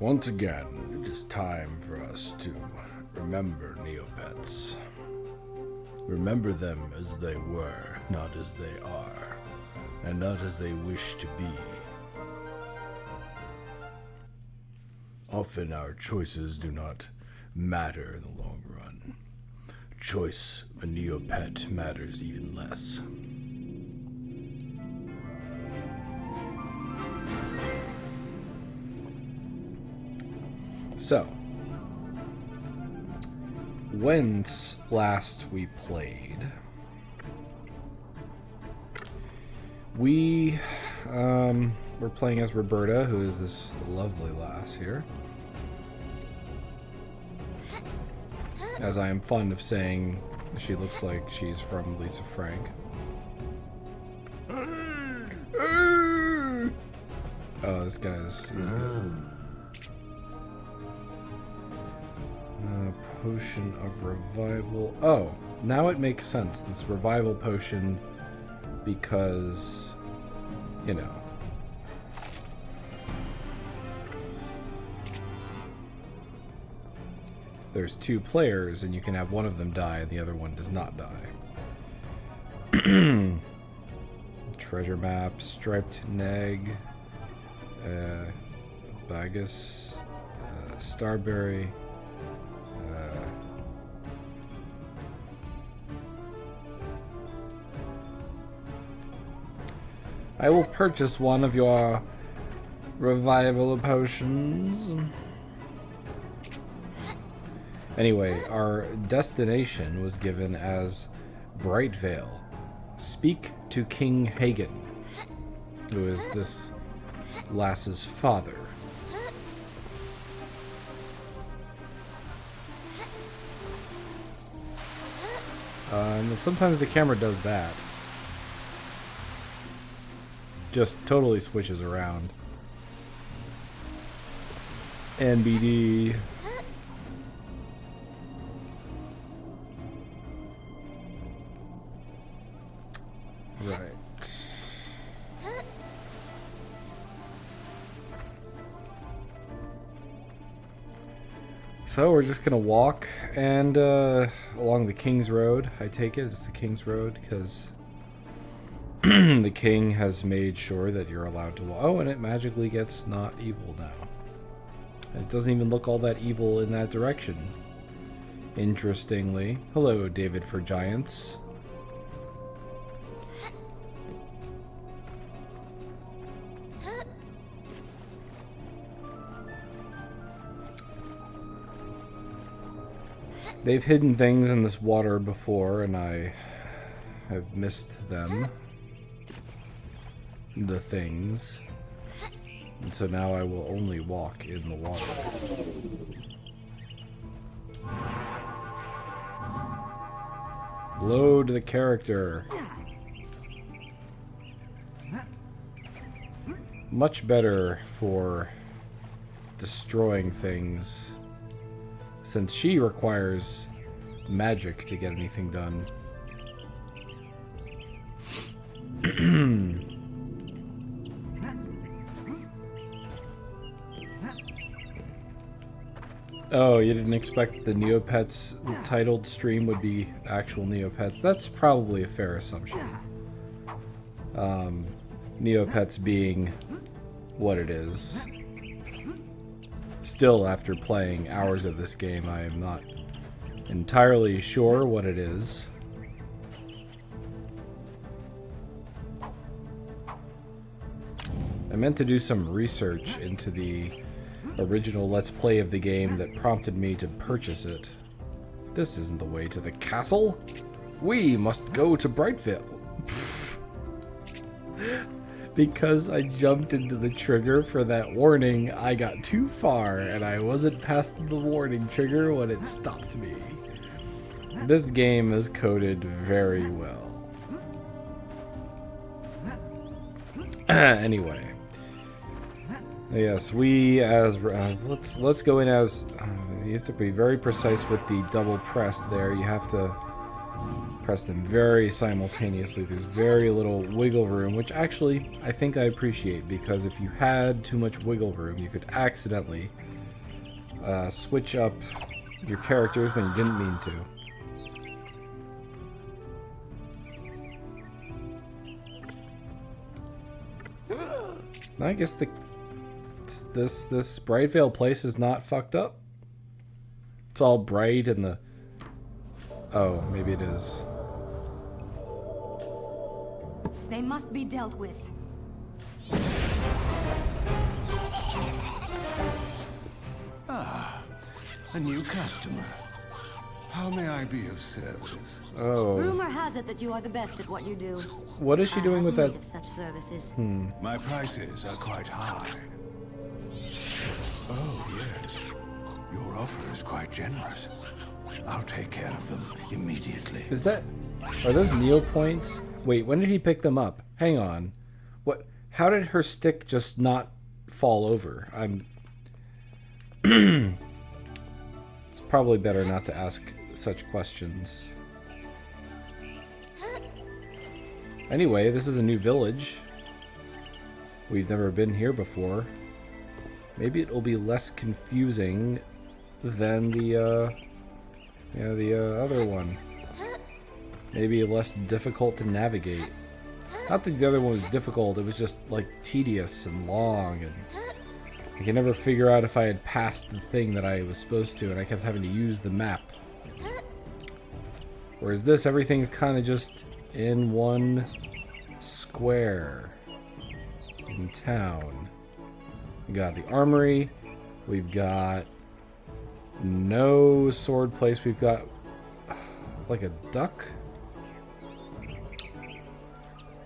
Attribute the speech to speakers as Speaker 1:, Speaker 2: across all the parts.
Speaker 1: Once again, it is time for us to remember Neopets. Remember them as they were, not as they are, and not as they wish to be. Often our choices do not matter in the long run. Choice of a Neopet matters even less. So, whence last we played, we were playing as Roberta, who is this lovely lass here. As I am fond of saying, she looks like she's from Lisa Frank. Oh, this guy's good. Potion of revival. Oh, now it makes sense. This revival potion, because, you know. There's two players, and you can have one of them die, and the other one does not die. Treasure map, striped nag, Bagus, Starberry. I will purchase one of your revival potions. Anyway, our destination was given as Brightvale. Speak to King Hagen, who is this lass's father. And sometimes the camera does that. Just totally switches around. NBD. Right. So we're just gonna walk and along the King's Road. I take it it's the King's Road because the king has made sure that you're allowed to walk. Oh, and it magically gets not evil now. It doesn't even look all that evil in that direction. Interestingly. Hello, David for Giants. They've hidden things in this water before, and I have missed them. The things. And so now I will only walk in the water. Load the character. Much better for destroying things, since she requires magic to get anything done. Oh, you didn't expect the Neopets titled stream would be actual Neopets? That's probably a fair assumption. Neopets being what it is. Still, after playing hours of this game, I am not entirely sure what it is. I meant to do some research into the original Let's Play of the game that prompted me to purchase it. This isn't the way to the castle. We must go to Brightvale. Because I jumped into the trigger for that warning, I got too far and I wasn't past the warning trigger when it stopped me. This game is coded very well. Anyway. Yes, we as let's go in as you have to be very precise with the double press there. You have to press them very simultaneously. There's very little wiggle room, which actually I think I appreciate, because if you had too much wiggle room, you could accidentally switch up your characters when you didn't mean to. I guess this Brightvale place is not fucked up. It's all bright and the... Oh, maybe it is.
Speaker 2: They must be dealt with.
Speaker 3: Ah, a new customer. How may I be of service?
Speaker 1: Oh.
Speaker 2: Rumor has it that you are the best at what you do.
Speaker 1: What is she doing with that?
Speaker 2: Of such services.
Speaker 3: My prices are quite high. Oh, yes. Your offer is quite generous. I'll take care of them immediately.
Speaker 1: Is that... Are those Neopoints? Wait, when did he pick them up? Hang on. What? How did her stick just not fall over? It's probably better not to ask such questions. Anyway, this is a new village. We've never been here before. Maybe it'll be less confusing than the other one. Maybe less difficult to navigate. Not that the other one was difficult, it was just like tedious and long, and I could never figure out if I had passed the thing that I was supposed to, and I kept having to use the map. Whereas this, everything's kind of just in one square in town. We got the armory, we've got no sword place, we've got like a duck.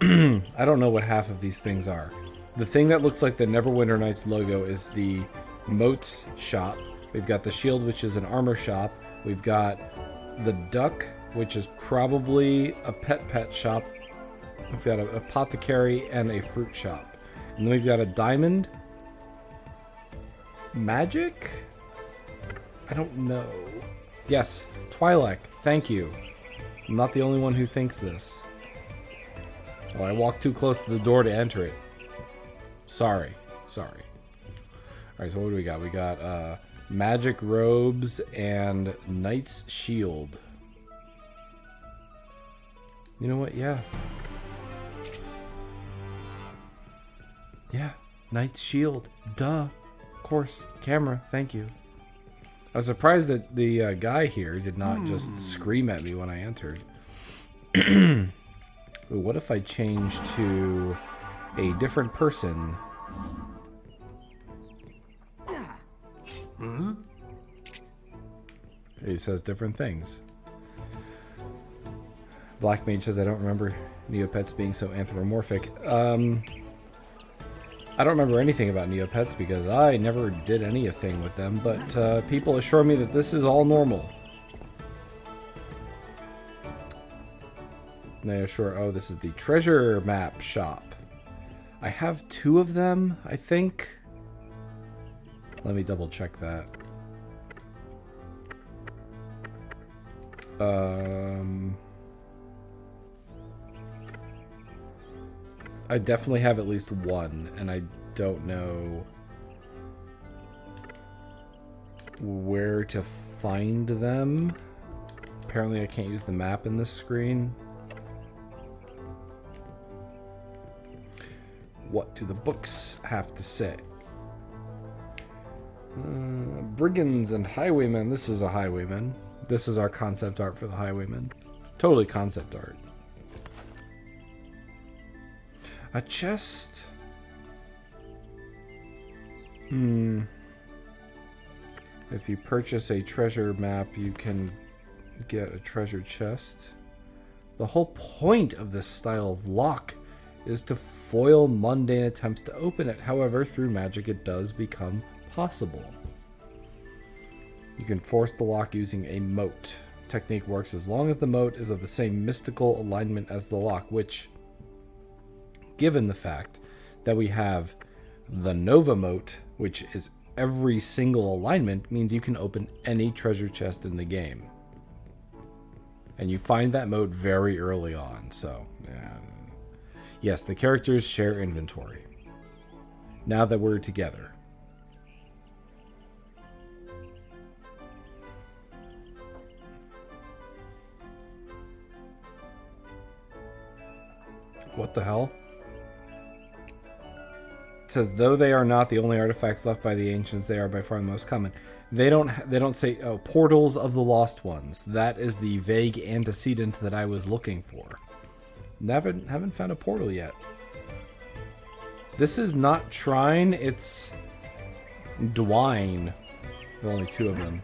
Speaker 1: I don't know what half of these things are. The thing that looks like the Neverwinter Nights logo is the Moats shop. We've got the shield, which is an armor shop. We've got the duck, which is probably a pet shop. We've got a apothecary and a fruit shop. And then we've got a diamond. Magic? I don't know. Yes, Twi'lek, thank you. I'm not the only one who thinks this. Oh, I walked too close to the door to enter it. Sorry. Alright, so what do we got? We got magic robes and knight's shield. You know what? Yeah, knight's shield. Duh. Of course. Camera, thank you. I was surprised that the guy here did not just scream at me when I entered. Ooh, what if I change to a different person? He says different things. Black Mage says, I don't remember Neopets being so anthropomorphic. I don't remember anything about Neopets because I never did anything with them, but people assure me that this is all normal. They assure, oh, this is the treasure map shop. I have 2 of them, I think. Let me double check that. I definitely have at least 1, and I don't know where to find them. Apparently I can't use the map in this screen. What do the books have to say? Brigands and highwaymen. This is a highwayman. This is our concept art for the highwayman. Totally concept art. A chest. If you purchase a treasure map, you can get a treasure chest. The whole point of this style of lock is to foil mundane attempts to open it. However, through magic, it does become possible. You can force the lock using a moat. Technique works as long as the moat is of the same mystical alignment as the lock, which, given the fact that we have the Nova moat, which is every single alignment, means you can open any treasure chest in the game. And you find that moat very early on, so yeah. Yes, the characters share inventory. Now that we're together. What the hell? It says, though they are not the only artifacts left by the ancients, they are by far the most common. They don't say, oh, portals of the lost ones. That is the vague antecedent that I was looking for. Haven't found a portal yet. This is not Shrine, it's Dwine. There are only 2 of them.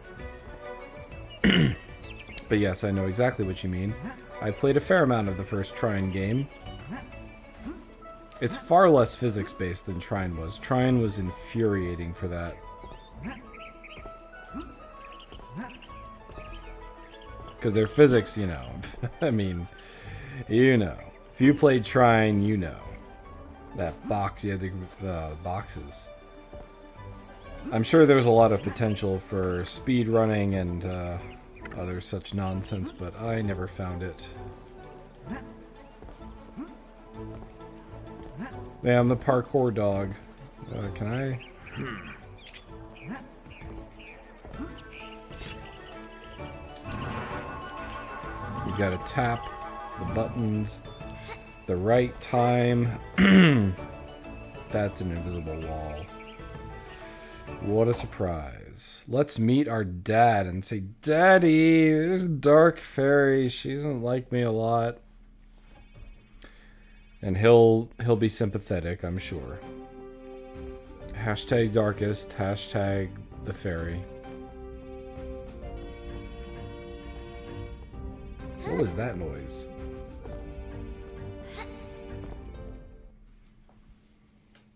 Speaker 1: But yes, I know exactly what you mean. I played a fair amount of the first Shrine game. It's far less physics-based than Shrine was. Shrine was infuriating for that. Because their physics, you know. I mean, you know. If you played Shrine, you know. That box, you had the boxes. I'm sure there's a lot of potential for speed running and other such nonsense, but I never found it. Yeah, I'm the parkour dog. Can I? You've got to tap the buttons the right time. That's an invisible wall. What a surprise. Let's meet our dad and say, Daddy, there's a dark fairy. She doesn't like me a lot. And he'll be sympathetic, I'm sure. Hashtag darkest, hashtag the fairy. What was that noise?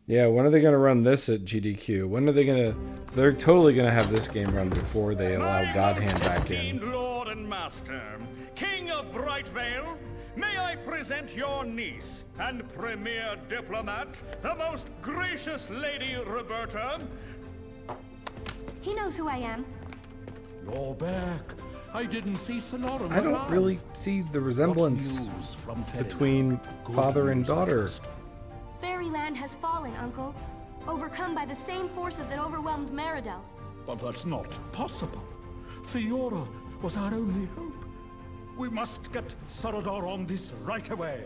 Speaker 1: Yeah, when are they going to run this at GDQ? When are they going to... So they're totally going to have this game run before they allow God Hand back in.
Speaker 4: Lord and Master, King of Brightvale, may I present your niece and premier diplomat, the most gracious Lady Roberta.
Speaker 2: He knows who I am.
Speaker 5: You're back. I didn't see Sonoran.
Speaker 1: I don't really see the resemblance between father and daughter.
Speaker 2: Fairyland has fallen, Uncle. Overcome by the same forces that overwhelmed Meridel.
Speaker 5: But that's not possible. Fiora was our only hope. We must get Saradar on this right away.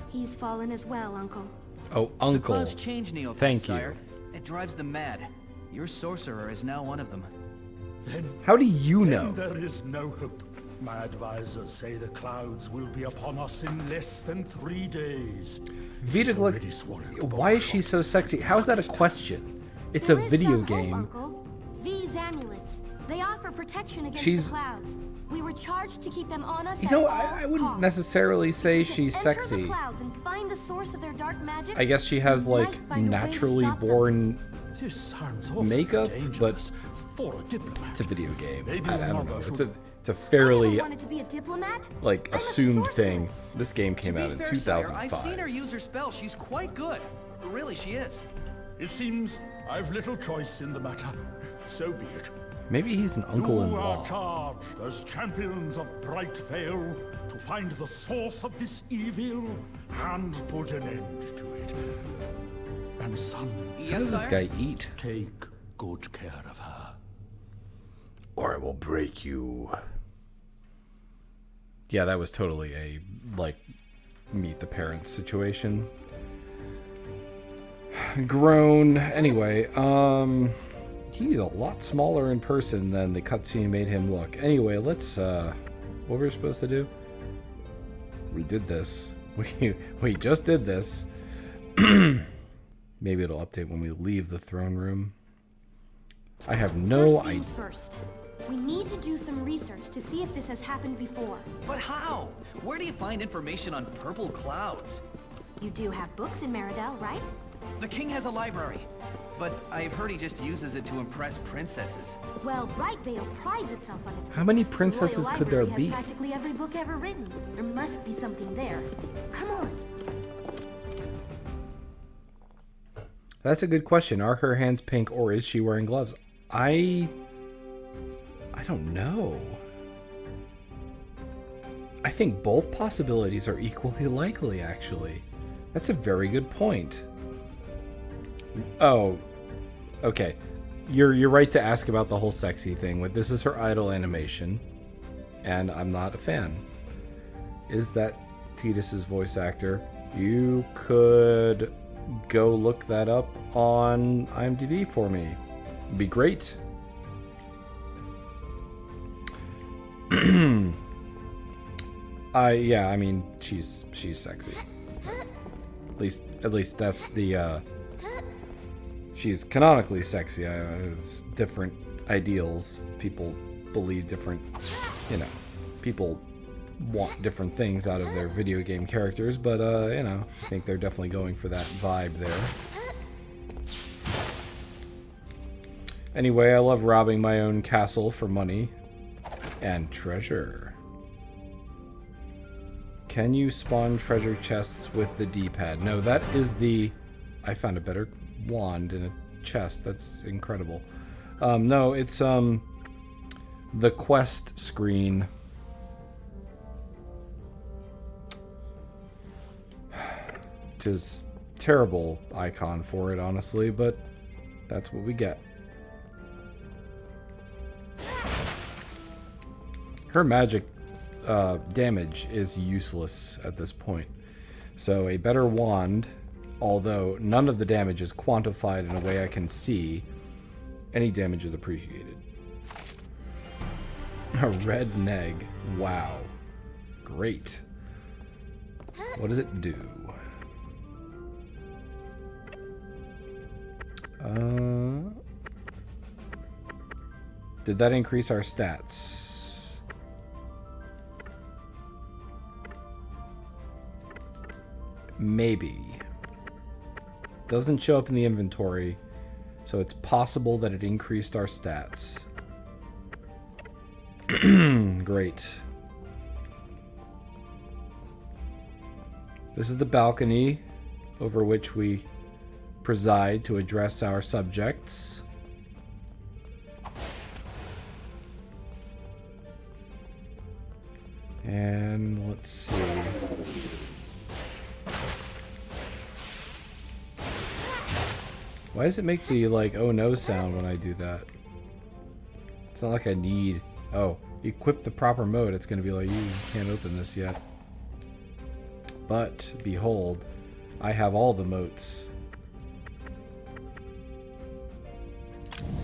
Speaker 2: He's fallen as well, Uncle.
Speaker 1: Oh,
Speaker 6: The
Speaker 1: Uncle.
Speaker 6: clouds change Neopets,
Speaker 1: Thank you.
Speaker 6: sire. It drives them mad. Your sorcerer is now one of them.
Speaker 5: Then,
Speaker 1: How do you know?
Speaker 5: there is no hope. My advisors say the clouds will be upon us in less than 3 days.
Speaker 1: Vita
Speaker 5: He's already swallowed
Speaker 1: why is
Speaker 5: both.
Speaker 1: she so sexy? How is that a question? It's
Speaker 2: There
Speaker 1: a
Speaker 2: is
Speaker 1: video
Speaker 2: some hope,
Speaker 1: game.
Speaker 2: Uncle. These amulets. They offer protection against
Speaker 1: She's-
Speaker 2: the clouds. We were charged to keep them on us
Speaker 1: You
Speaker 2: at
Speaker 1: know,
Speaker 2: all
Speaker 1: I wouldn't
Speaker 2: costs.
Speaker 1: necessarily say
Speaker 2: If we can
Speaker 1: she's
Speaker 2: enter
Speaker 1: sexy.
Speaker 2: the clouds and find the source of their dark magic,
Speaker 1: I guess she has,
Speaker 2: we
Speaker 1: like,
Speaker 2: might find a way to
Speaker 1: naturally
Speaker 2: stop them.
Speaker 1: born...
Speaker 5: This sounds awfully
Speaker 1: makeup,
Speaker 5: dangerous for a diplomat.
Speaker 1: It's a video game.
Speaker 5: Maybe
Speaker 1: I don't know.
Speaker 5: another
Speaker 1: It's
Speaker 5: should-
Speaker 1: a
Speaker 2: I
Speaker 1: fairly,
Speaker 2: never wanted to be a diplomat.
Speaker 1: like,
Speaker 2: I'm a
Speaker 1: assumed thing.
Speaker 2: sorceress.
Speaker 1: This game came
Speaker 6: To
Speaker 1: out
Speaker 6: be
Speaker 1: in
Speaker 6: fair, sire, I've
Speaker 1: 2005.
Speaker 6: seen her use her spell. She's quite good. Really, she is.
Speaker 5: It seems I've little choice in the matter. So be it.
Speaker 1: Maybe he's an
Speaker 5: You
Speaker 1: uncle-in-law.
Speaker 5: are charged as champions of Brightvale to find the source of this evil and put an end to it. And son,
Speaker 1: How
Speaker 6: Yes,
Speaker 1: does this
Speaker 6: sire?
Speaker 1: guy eat?
Speaker 5: take good care of her.
Speaker 1: Or I will break you. Yeah, that was totally a, like, meet the parents situation. Grown. Anyway, he's a lot smaller in person than the cutscene made him look. Anyway, let's, what were we supposed to do? We did this. We just did this. Maybe it'll update when we leave the throne room. I have no
Speaker 2: First
Speaker 1: idea.
Speaker 2: things first. We need to do some research to see if this has happened before.
Speaker 6: But how? Where do you find information on purple clouds?
Speaker 2: You do have books in Meridel, right?
Speaker 6: The king has a library, but I've heard he just uses it to impress princesses.
Speaker 2: Well, Brightvale prides itself on its
Speaker 1: How many
Speaker 2: books. The
Speaker 1: princesses
Speaker 2: Royal
Speaker 1: could there
Speaker 2: Library
Speaker 1: be?
Speaker 2: has practically every book ever written. There must be something there. Come on.
Speaker 1: That's a good question. Are her hands pink or is she wearing gloves? I don't know. I think both possibilities are equally likely, actually. That's a very good point. Oh, okay. You're right to ask about the whole sexy thing. This is her idol animation, and I'm not a fan. Is that Tidus's voice actor? You could go look that up on IMDb for me. It'd be great. I mean, she's sexy. At least that's the she's canonically sexy. It's different ideals. People believe different, people want different things out of their video game characters, but I think they're definitely going for that vibe there. Anyway, I love robbing my own castle for money and treasure. Can you spawn treasure chests with the D-pad? No, that is the... I found a better wand in a chest. That's incredible. No, it's the quest screen. Which is terrible icon for it, honestly, but that's what we get. Her magic damage is useless at this point. So a better wand, although none of the damage is quantified in a way I can see, any damage is appreciated. A red neg. Wow. Great. What does it do? Did that increase our stats? Maybe. Doesn't show up in the inventory, so it's possible that it increased our stats. Great. This is the balcony over which we preside to address our subjects. And let's see. Why does it make the, like, oh no sound when I do that? It's not like I need... Oh, equip the proper mode. It's going to be like, you can't open this yet. But, behold, I have all the moats.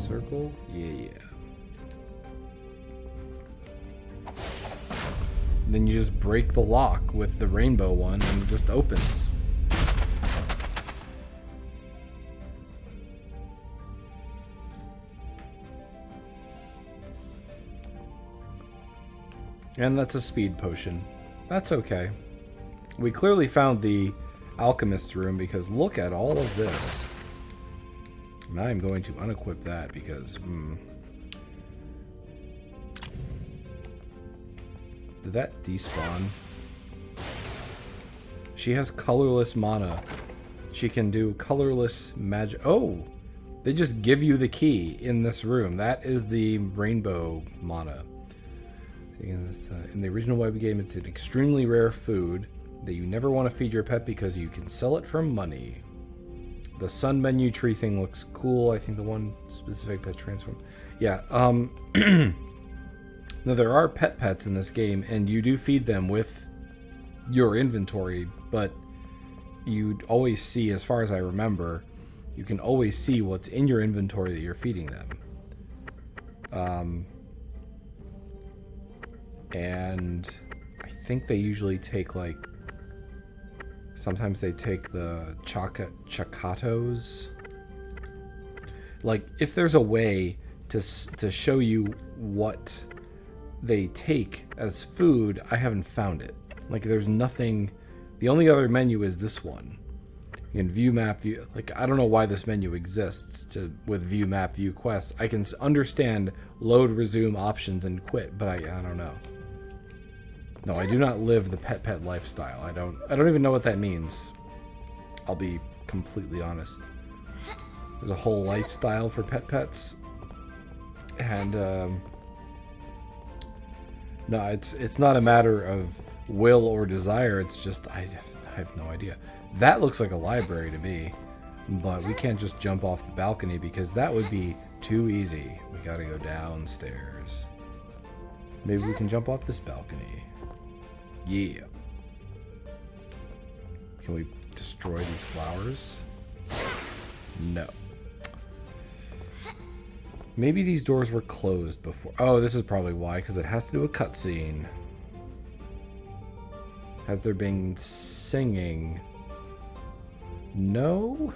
Speaker 1: Circle? Yeah. Then you just break the lock with the rainbow one and it just opens. And that's a speed potion. That's okay. We clearly found the alchemist's room because look at all of this. And I'm going to unequip that because... Did that despawn? She has colorless mana. She can do colorless magic. Oh! They just give you the key in this room. That is the rainbow mana. In the original web game, it's an extremely rare food that you never want to feed your pet because you can sell it for money. The sun menu tree thing looks cool. I think the one specific pet transform. Yeah. Now, there are pets in this game, and you do feed them with your inventory, but you'd always see, as far as I remember, you can always see what's in your inventory that you're feeding them. And I think they usually take, like, sometimes they take the chocatos. Like, if there's a way to show you what they take as food, I haven't found it. Like, there's nothing. The only other menu is this one. You can view map, view. Like, I don't know why this menu exists with view map, view quests. I can understand load, resume options, and quit, but I don't know. No, I do not live the pet lifestyle. I don't even know what that means. I'll be completely honest. There's a whole lifestyle for pets. And no, it's not a matter of will or desire. It's just I have no idea. That looks like a library to me, but we can't just jump off the balcony because that would be too easy. We gotta go downstairs. Maybe we can jump off this balcony. Yeah. Can we destroy these flowers? No. Maybe these doors were closed before. Oh, this is probably why, because it has to do a cutscene. Has there been singing? No?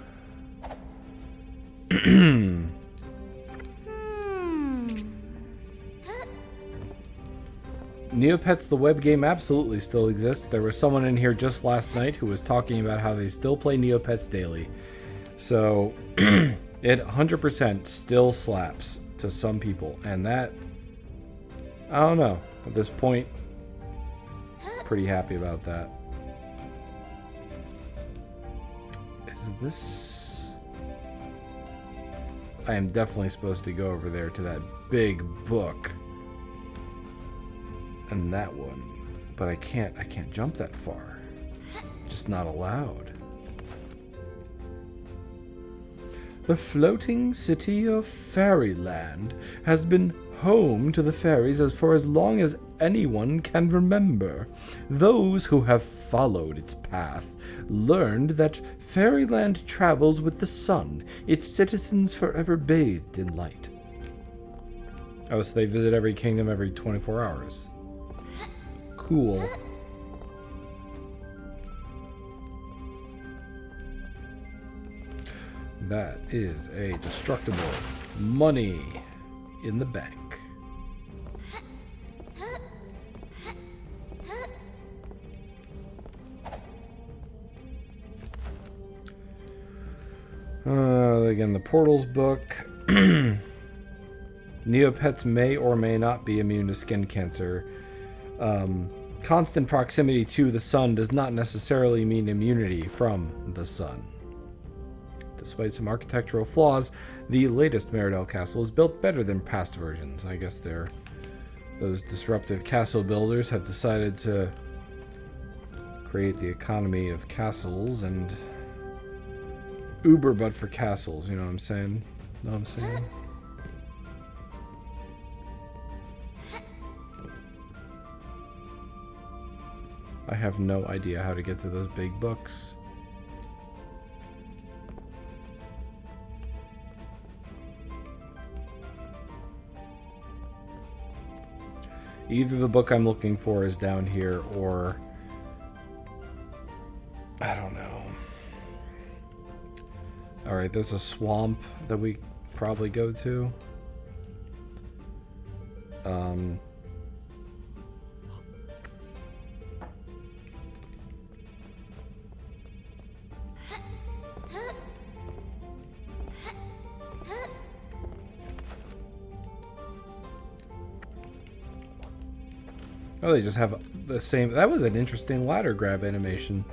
Speaker 1: Neopets, the web game, absolutely still exists. There was someone in here just last night who was talking about how they still play Neopets daily. So, it 100% still slaps to some people. And that, I don't know. At this point, pretty happy about that. Is this... I am definitely supposed to go over there to that big book. And that one. But I can't jump that far. Just not allowed. The floating city of Fairyland has been home to the fairies for as long as anyone can remember. Those who have followed its path learned that Fairyland travels with the sun, its citizens forever bathed in light. Oh, so they visit every kingdom every 24 hours. Cool. That is a destructible money in the bank. Again, the Portals book. Neopets may or may not be immune to skin cancer. Constant proximity to the sun does not necessarily mean immunity from the sun. Despite some architectural flaws, the latest Meridell Castle is built better than past versions. I guess those disruptive castle builders have decided to create the economy of castles and Uber but for castles, you know what I'm saying? Know what I'm saying? I have no idea how to get to those big books. Either the book I'm looking for is down here, or I don't know. Alright, there's a swamp that we probably go to. Oh, they just have the same... That was an interesting ladder grab animation.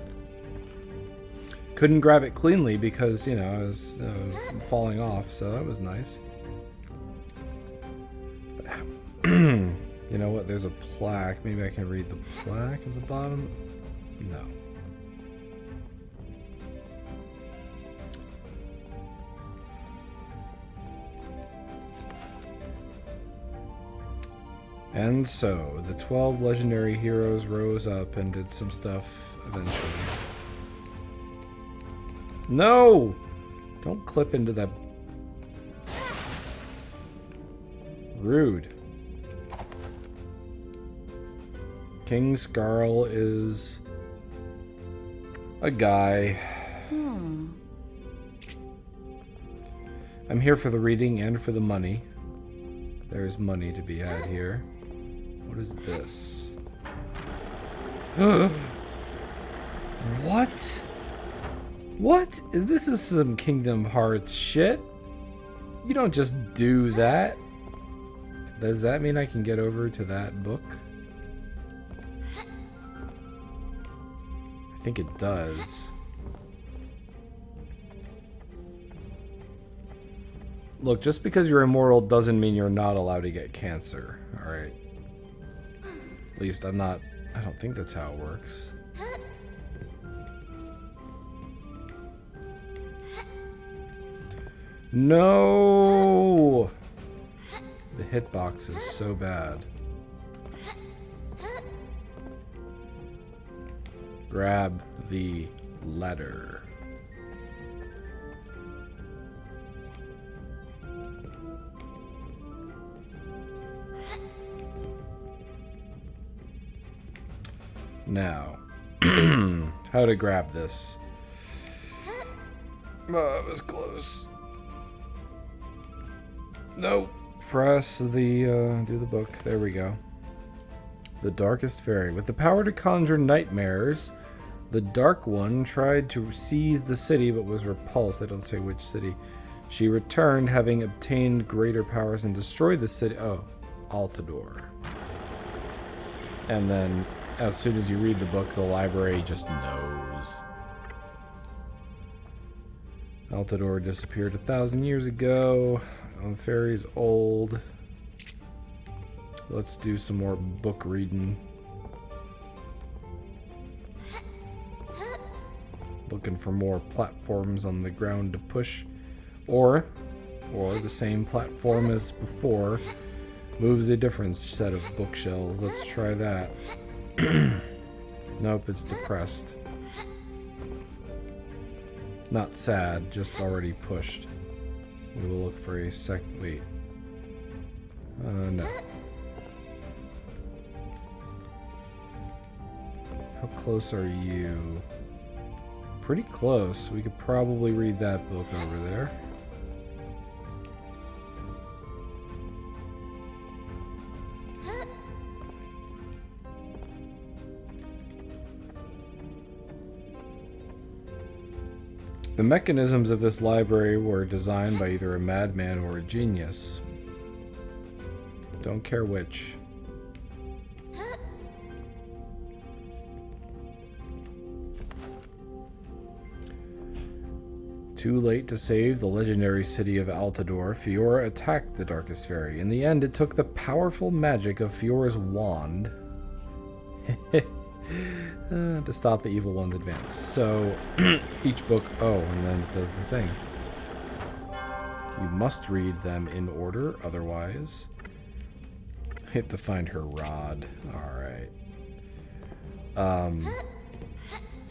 Speaker 1: Couldn't grab it cleanly because, you know, I was falling off, so that was nice. But, you know what? There's a plaque. Maybe I can read the plaque at the bottom. No. And so, the 12 legendary heroes rose up and did some stuff eventually. No! Don't clip into that. Rude. King Scarl is a guy. I'm here for the reading and for the money. There's money to be had here. What is this? What? What? Is this some Kingdom Hearts shit? You don't just do that. Does that mean I can get over to that book? I think it does. Look, just because you're immortal doesn't mean you're not allowed to get cancer, alright? At least I don't think that's how it works. No! The hitbox is so bad. Grab the ladder. Now, how to grab this? Oh, it was close. Nope. Press the, do the book. There we go. The Darkest Faerie. With the power to conjure nightmares, the Dark One tried to seize the city but was repulsed. They don't say which city. She returned, having obtained greater powers, and destroyed the city. Oh, Altador. And then, as soon as you read the book, the library just knows. Altador disappeared 1,000 years ago. Faerie's old. Let's do some more book reading. Looking for more platforms on the ground to push. Or the same platform as before moves a different set of bookshelves. Let's try that. Nope, it's depressed. Not sad, just already pushed. We will look for a wait. No. How close are you? Pretty close. We could probably read that book over there. The mechanisms of this library were designed by either a madman or a genius. Don't care which. Too late to save the legendary city of Altador, Fiora attacked the Darkest Faerie. In the end, it took the powerful magic of Fiora's wand to stop the evil one's advance. So, each book... Oh, and then it does the thing. You must read them in order, otherwise... I have to find her rod. Alright.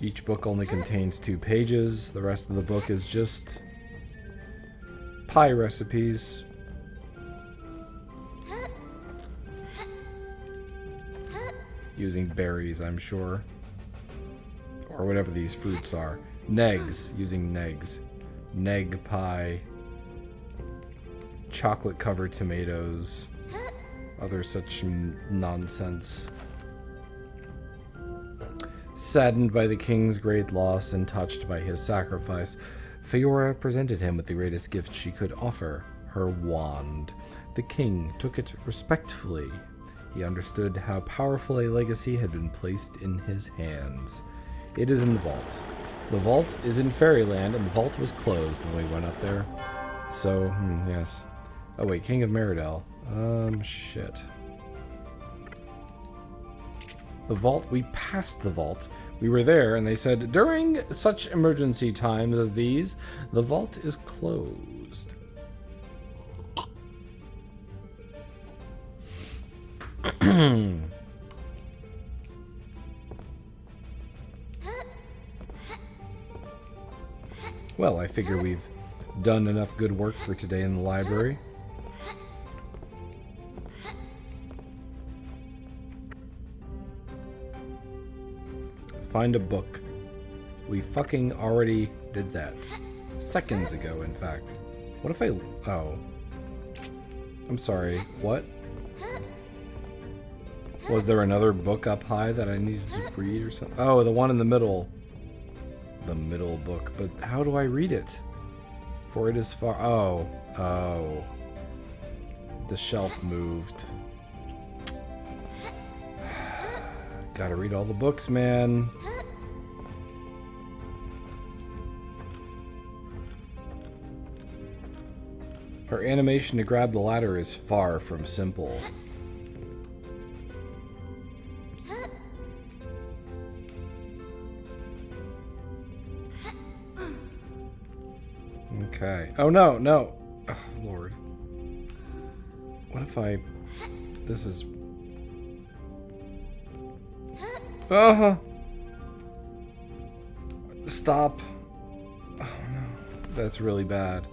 Speaker 1: Each book only contains 2 pages. The rest of the book is just... pie recipes. Using berries, I'm sure. Or whatever these fruits are. Negs. Using negs. Neg pie. Chocolate-covered tomatoes. Other such nonsense. Saddened by the king's great loss and touched by his sacrifice, Fiora presented him with the greatest gift she could offer, her wand. The king took it respectfully. He understood how powerful a legacy had been placed in his hands. It is in the vault. The vault is in Fairyland, and the vault was closed when we went up there. So, yes. Oh wait, King of Meridel. Shit. The vault, we passed the vault. We were there, and they said, during such emergency times as these, the vault is closed. Well, I figure we've done enough good work for today in the library. Find a book. We fucking already did that. Seconds ago, in fact. What if I... Oh. I'm sorry. What? Was there another book up high that I needed to read or something? Oh, the one in the middle. The middle book. But how do I read it? For it is far... Oh. Oh. The shelf moved. Gotta read all the books, man. Her animation to grab the ladder is far from simple. Okay. Oh, no, no. Oh, Lord. What if I... This is... Stop. Oh no, that's really bad.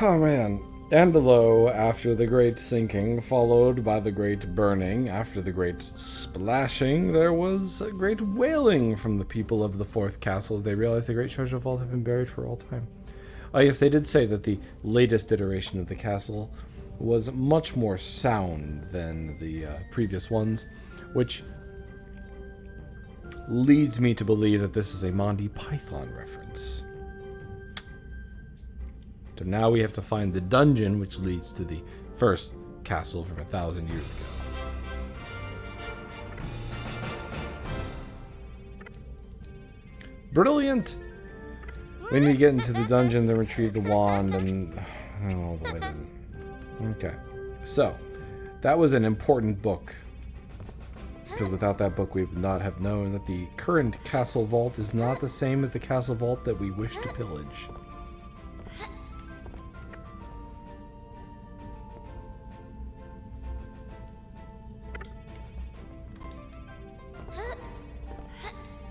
Speaker 1: Oh man. And below, after the great sinking, followed by the great burning, after the great splashing, there was a great wailing from the people of the fourth castle as they realized the great treasure vault had been buried for all time. Oh yes, they did say that the latest iteration of the castle was much more sound than the previous ones, which leads me to believe that this is a Monty Python reference. So now we have to find the dungeon which leads to the first castle from 1,000 years ago. Brilliant! We need to get into the dungeon, then retrieve the wand, and... oh, the way to... okay. So, that was an important book. Because without that book, we would not have known that the current castle vault is not the same as the castle vault that we wish to pillage.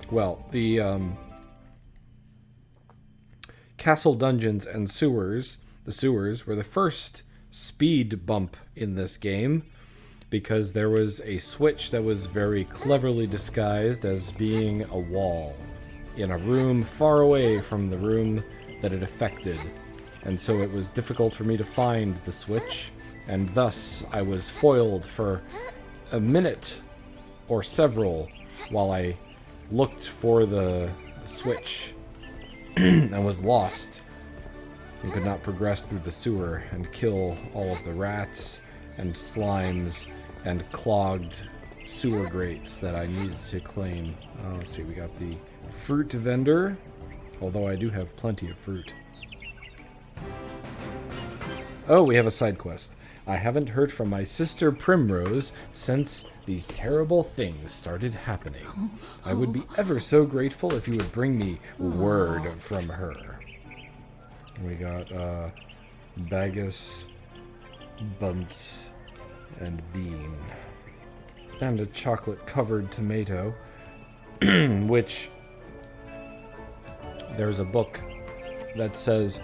Speaker 1: Well, the castle dungeons and sewers, the sewers were the first speed bump in this game because there was a switch that was very cleverly disguised as being a wall in a room far away from the room that it affected. And so it was difficult for me to find the switch, and thus I was foiled for a minute or several while I looked for the switch and was lost and could not progress through the sewer and kill all of the rats and slimes and clogged sewer grates that I needed to claim. Let's see, we got the fruit vendor, although I do have plenty of fruit. Oh, we have a side quest. I haven't heard from my sister Primrose since these terrible things started happening. I would be ever so grateful if you would bring me word from her. We got Bagus, Bunce, and Bean. And a chocolate-covered tomato, which there's a book that says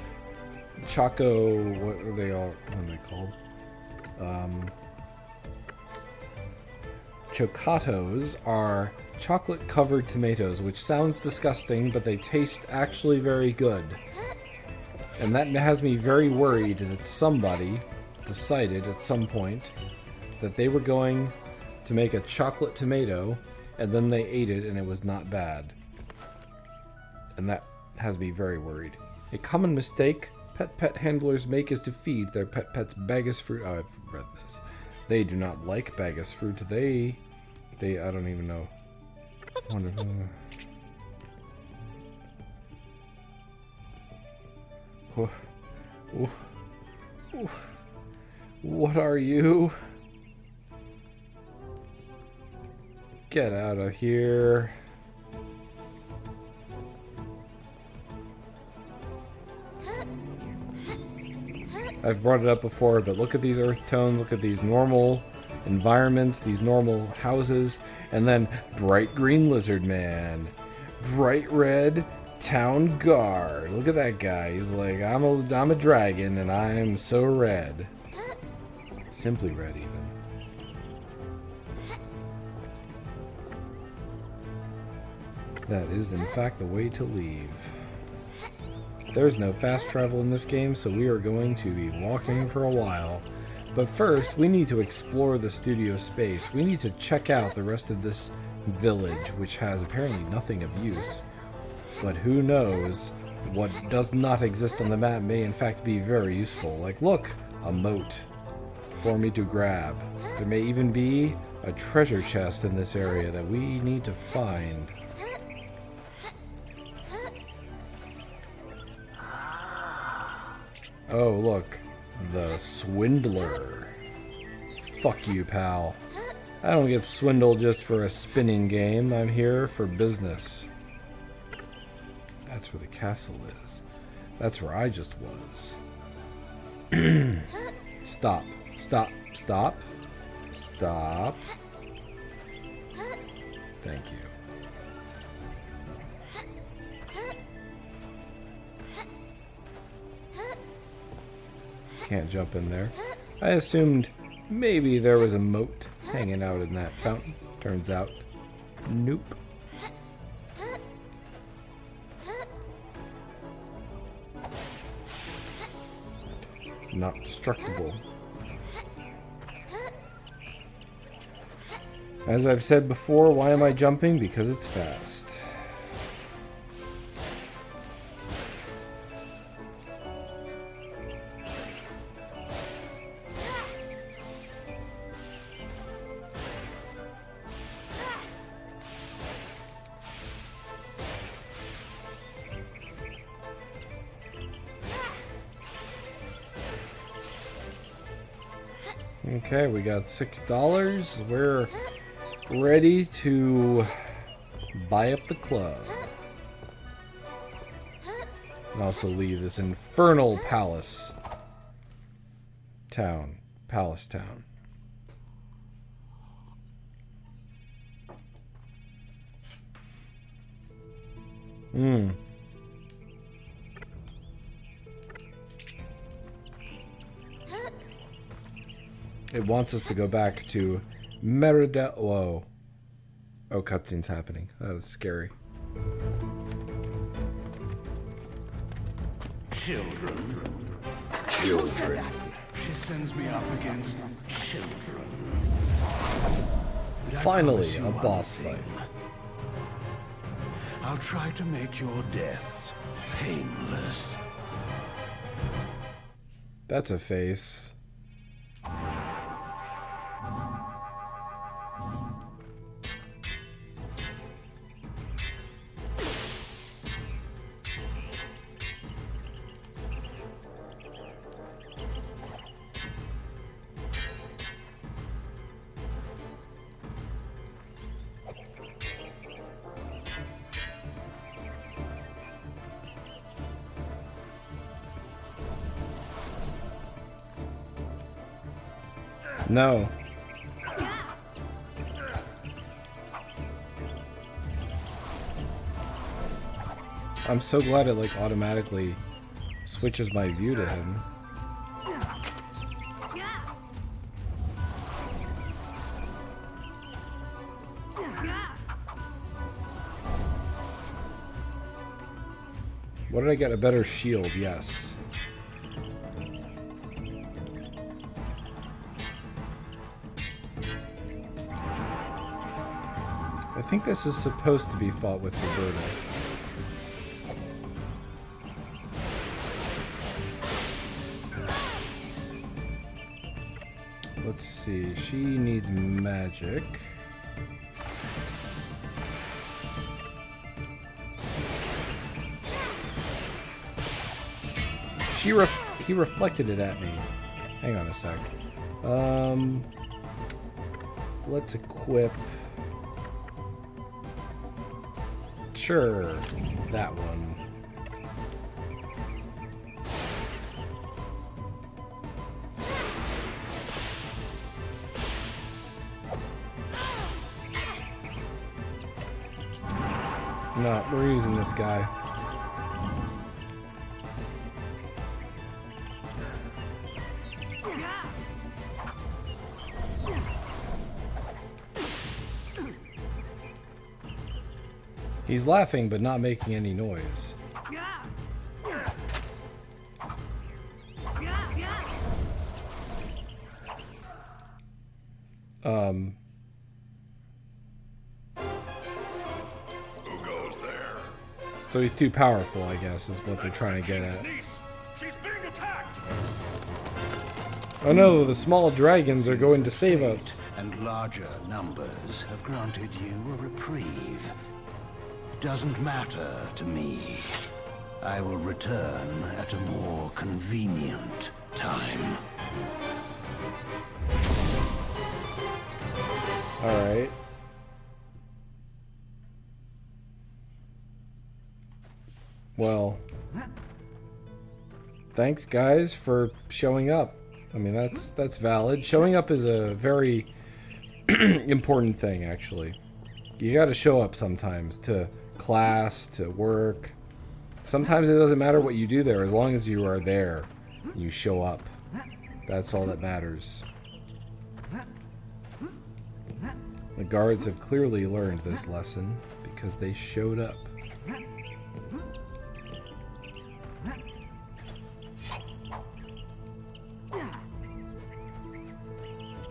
Speaker 1: Choco... what are they called? Chocatos are chocolate-covered tomatoes, which sounds disgusting, but they taste actually very good. And that has me very worried that somebody decided at some point that they were going to make a chocolate tomato, and then they ate it and it was not bad. And that has me very worried. A common mistake pet handlers make is to feed their pets Bagus fruit. Oh, I've read this. They do not like Bagus fruit. They I don't even know. What are you? Get out of here. I've brought it up before, but look at these earth tones, look at these normal environments, these normal houses, and then bright green lizard man, bright red town guard. Look at that guy. He's like, I'm a dragon, and I am so red. Simply red, even. That is, in fact, the way to leave. There's no fast travel in this game, so we are going to be walking for a while. But first, we need to explore the studio space. We need to check out the rest of this village, which has apparently nothing of use. But who knows, what does not exist on the map may in fact be very useful. Like, look, a moat for me to grab. There may even be a treasure chest in this area that we need to find. Oh, look. The Swindler. Fuck you, pal. I don't get swindled just for a spinning game. I'm here for business. That's where the castle is. That's where I just was. Stop. Stop. Stop. Stop. Thank you. can't jump in there. I assumed maybe there was a moat hanging out in that fountain. Turns out, nope. Not destructible. As I've said before, why am I jumping? Because it's fast. Okay, we got $6. We're ready to buy up the club. And also leave this infernal palace town. Palace town. It wants us to go back to Merida. Whoa. Oh, cutscene's happening. That was scary.
Speaker 3: Children.
Speaker 6: Children.
Speaker 3: She sends me up against children. But I
Speaker 1: Finally,
Speaker 3: promise you
Speaker 1: a
Speaker 3: one
Speaker 1: boss
Speaker 3: thing.
Speaker 1: fight.
Speaker 3: I'll try to make your deaths painless.
Speaker 1: That's a face. No. I'm so glad it like automatically switches my view to him. What did I get? A better shield, yes. I think this is supposed to be fought with Roberta. Let's see, she needs magic. He reflected it at me. Hang on a sec. Let's equip. Sure, that one. No, we're using this guy. He's laughing, but not making any noise.
Speaker 5: Who goes there?
Speaker 1: So he's too powerful, I guess, is what they're trying to get at.
Speaker 4: Niece. She's being attacked.
Speaker 1: Oh no, the small dragons are going to save us.
Speaker 3: And larger numbers have granted you a reprieve. It doesn't matter to me. I will return at a more convenient time.
Speaker 1: Alright. Well, thanks guys for showing up. I mean, that's valid. Showing up is a very important thing, actually. You gotta show up sometimes to class, to work. Sometimes it doesn't matter what you do there, as long as you are there, you show up. That's all that matters. The guards have clearly learned this lesson because they showed up.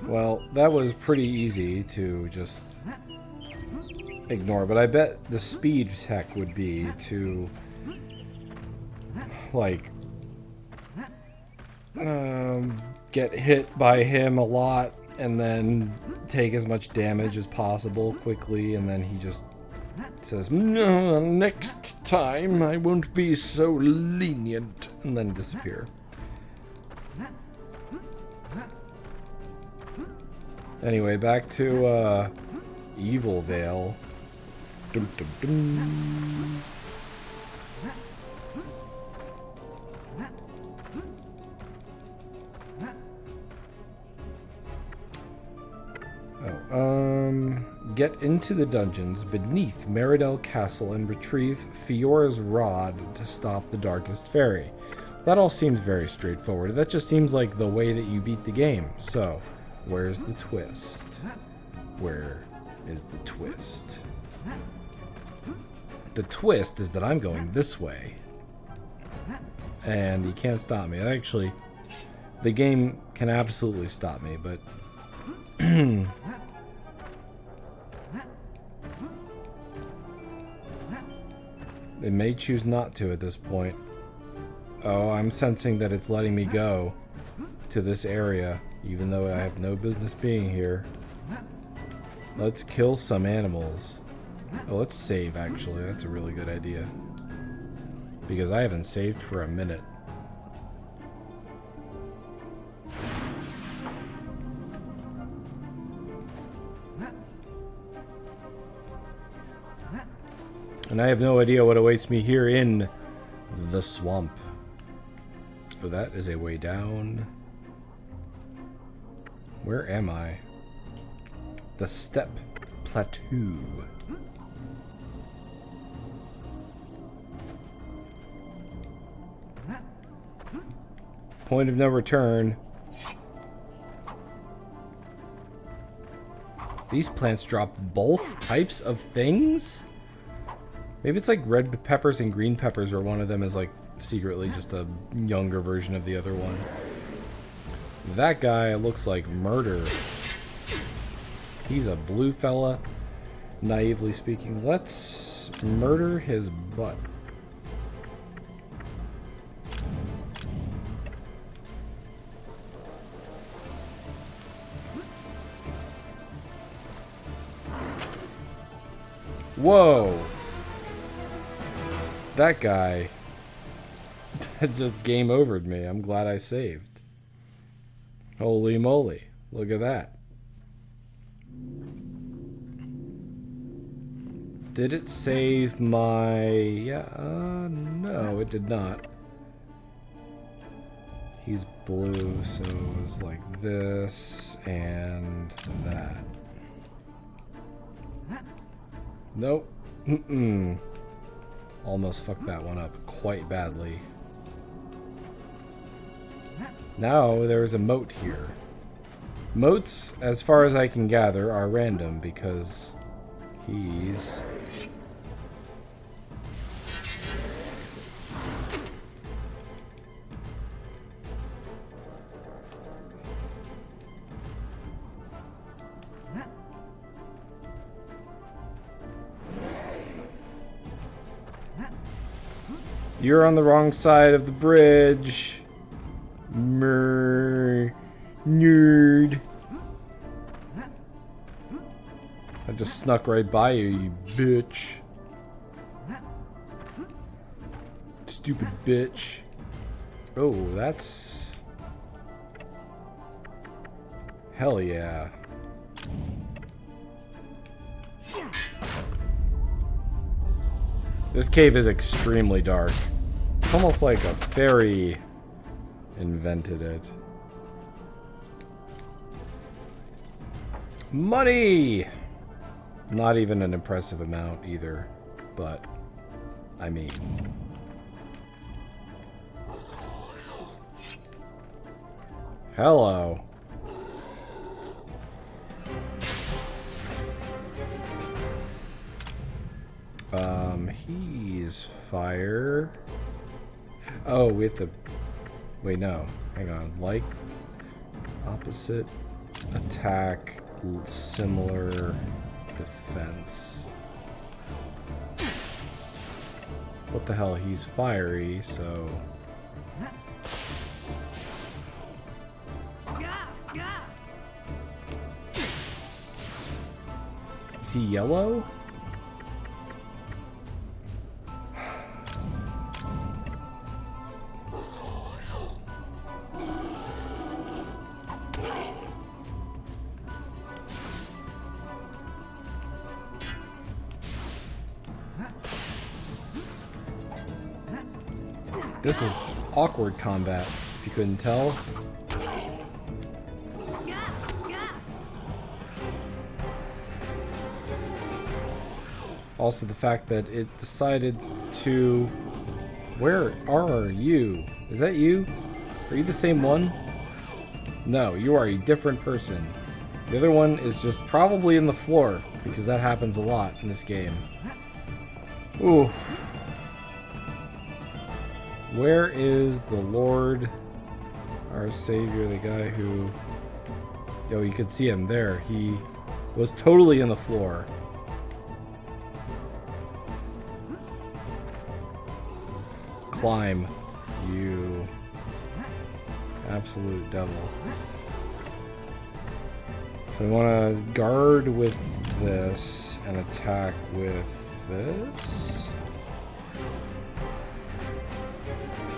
Speaker 1: Well, that was pretty easy to just ignore, but I bet the speed tech would be to, like, get hit by him a lot and then take as much damage as possible quickly, and then he just says, "No, next time I won't be so lenient," and then disappear. Anyway, back to Evil Vale. Dum, dum, dum. Get into the dungeons beneath Meridel Castle and retrieve Fiora's rod to stop the Darkest Faerie. That all seems very straightforward. That just seems like the way that you beat the game. So, where's the twist? Where is the twist? The twist is that I'm going this way. And you can't stop me. Actually, the game can absolutely stop me, but it may choose not to at this point. Oh, I'm sensing that it's letting me go to this area, even though I have no business being here. Let's kill some animals. Oh, let's save, actually. That's a really good idea. Because I haven't saved for a minute. And I have no idea what awaits me here in the swamp. Oh, that is a way down. Where am I? The Steppe Plateau. Point of no return. These plants drop both types of things? Maybe it's like red peppers and green peppers, or one of them is like secretly just a younger version of the other one. That guy looks like murder. He's a blue fella, naively speaking. Let's murder his butt. Whoa! That guy just game overed me. I'm glad I saved. Holy moly. Look at that. Did it save my... no, it did not. He's blue, so it was like this and that. Nope. Almost fucked that one up quite badly. Now there's a moat here. Moats, as far as I can gather, are random because he's... You're on the wrong side of the bridge. Nerd. I just snuck right by you, you bitch. Stupid bitch. Oh, that's... Hell yeah. This cave is extremely dark. It's almost like a fairy invented it. Money! Not even an impressive amount either, but I mean. Hello. He's fire. Oh, we have to... Wait, no. Hang on. Like, opposite, attack, similar, defense. What the hell? He's fiery, so... Is he yellow? This is awkward combat, if you couldn't tell. Also the fact that it decided to... Where are you? Is that you? Are you the same one? No, you are a different person. The other one is just probably in the floor, because that happens a lot in this game. Ooh. Where is the Lord, our Savior, the guy who... Oh, you could see him there. He was totally in the floor. Climb, you absolute devil. So we want to guard with this and attack with this.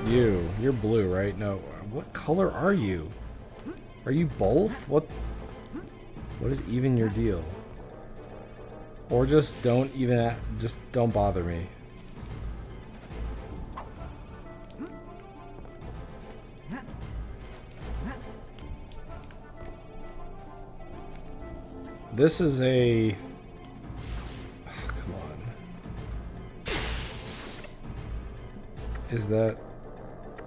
Speaker 1: You're blue, right? No, what color are you? Are you both? What is even your deal? Or just don't bother me. This is a... Oh, come on. Is that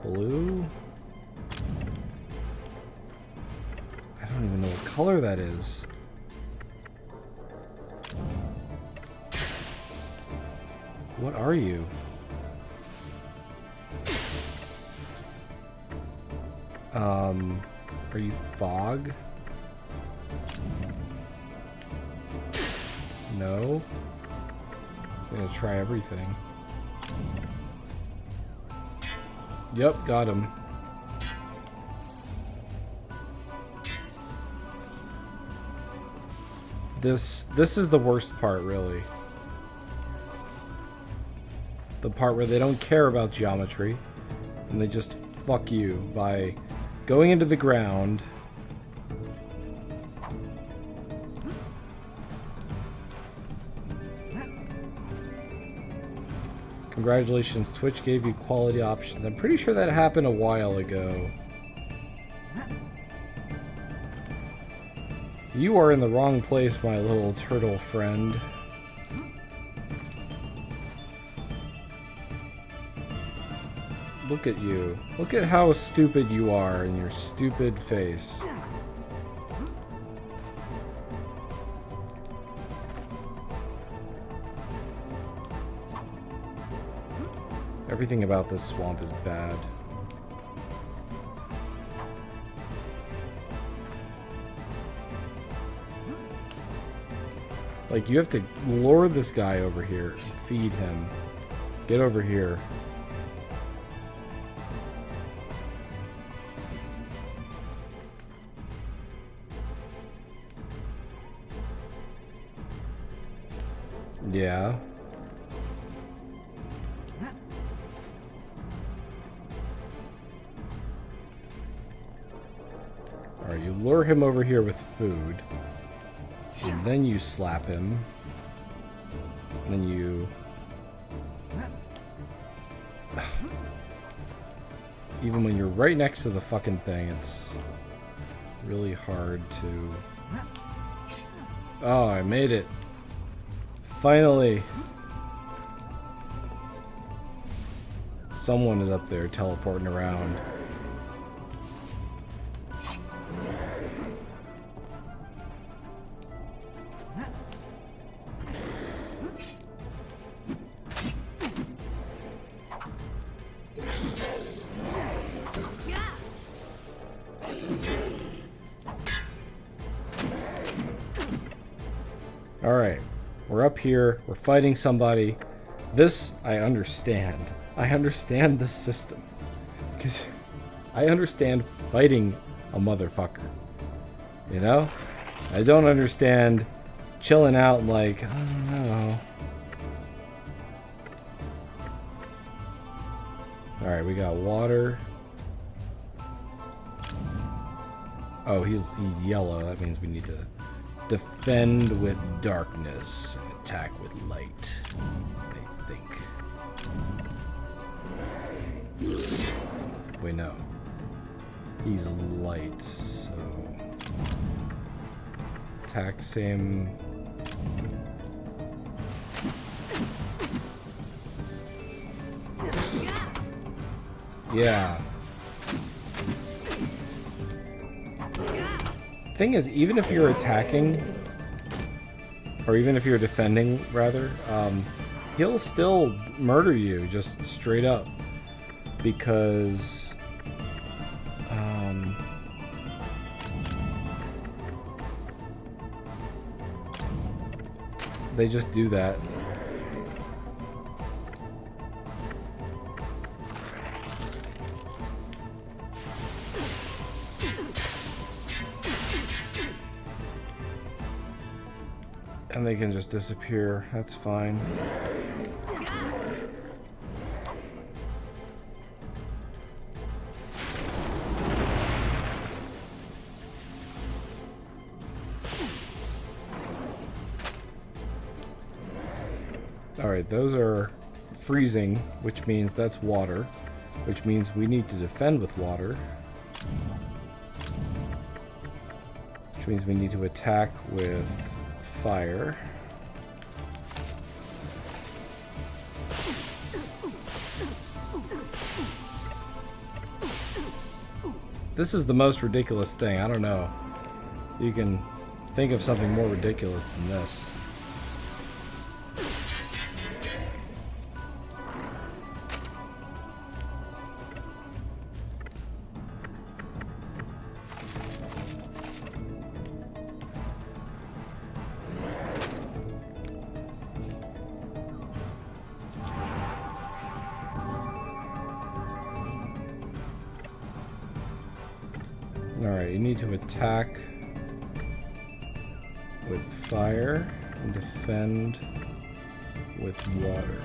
Speaker 1: blue? I don't even know what color that is. What are you? Are you fog? No. I'm gonna try everything. Yep, got him. This is the worst part, really. The part where they don't care about geometry and they just fuck you by going into the ground. Congratulations, Twitch gave you quality options. I'm pretty sure that happened a while ago. You are in the wrong place, my little turtle friend. Look at you. Look at how stupid you are in your stupid face. Everything about this swamp is bad. Like, you have to lure this guy over here and feed him. Get over here. Yeah. Alright, you lure him over here with food. And then you slap him. And then you... Even when you're right next to the fucking thing, it's really hard to... Oh, I made it. Finally. Someone is up there teleporting around. Alright. We're up here. We're fighting somebody. This, I understand. I understand this system. Because I understand fighting a motherfucker. You know? I don't understand chilling out like, I don't know. Alright, we got water. Oh, he's yellow. That means we need to defend with darkness and attack with light, I think. Wait, no. He's light, so... attack same... Yeah. Thing is, even if you're attacking, or even if you're defending, rather, he'll still murder you just straight up because they just do that. And they can just disappear. That's fine. Alright, those are freezing, which means that's water, which means we need to defend with water. Which means we need to attack with fire. This is the most ridiculous thing. I don't know. You can think of something more ridiculous than this. Alright, you need to attack with fire and defend with water.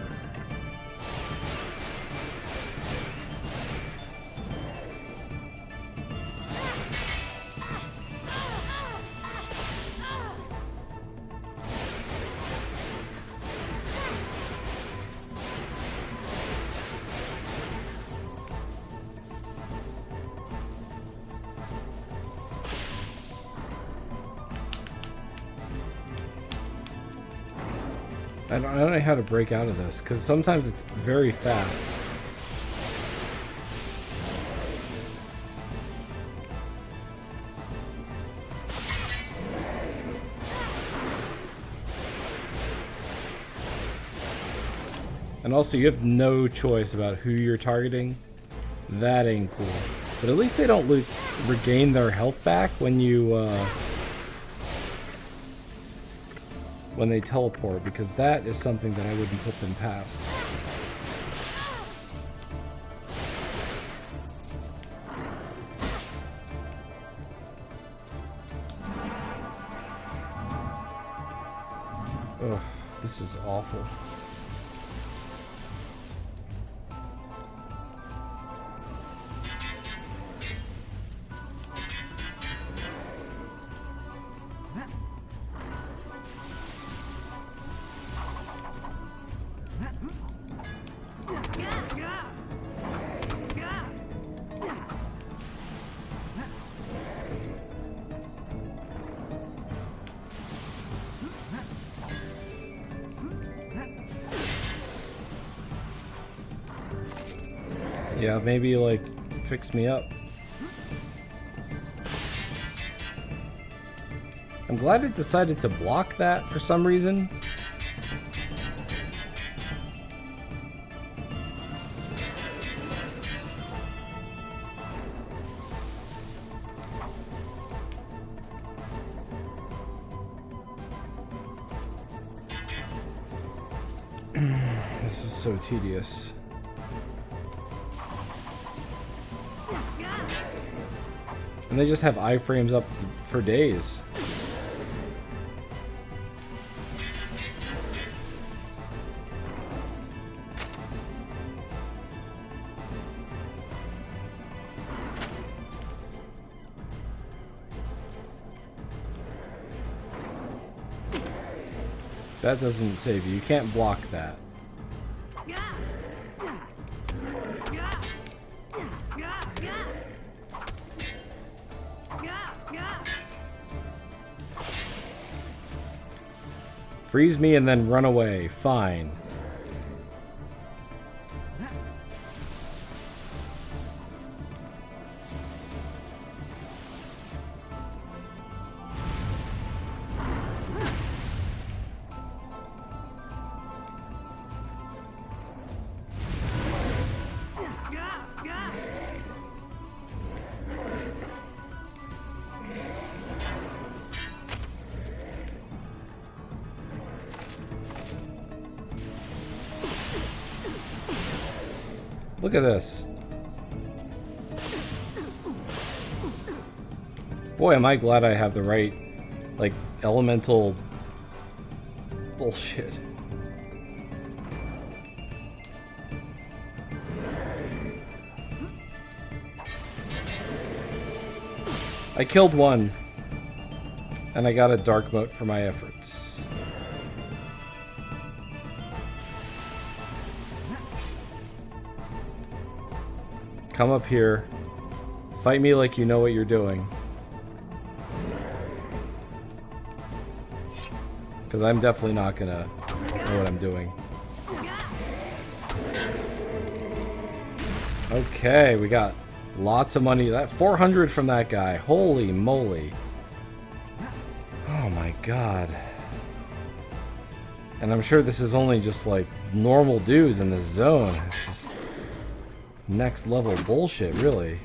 Speaker 1: I don't know how to break out of this, because sometimes it's very fast. And also, you have no choice about who you're targeting. That ain't cool. But at least they don't regain their health back when you, when they teleport, because that is something that I wouldn't put them past. Ugh, this is awful. Yeah, maybe, like, fix me up. I'm glad it decided to block that for some reason. this is so tedious. And they just have iframes up for days. That doesn't save you. You can't block that. Freeze me and then run away. Fine. Look at this. Boy, am I glad I have the right, like, elemental bullshit. I killed one, and I got a dark mote for my efforts. Come up here. Fight me like you know what you're doing. Because I'm definitely not gonna know what I'm doing. Okay, we got lots of money. That 400 from that guy. Holy moly. Oh my god. And I'm sure this is only just like normal dudes in this zone. It's just next level bullshit, really.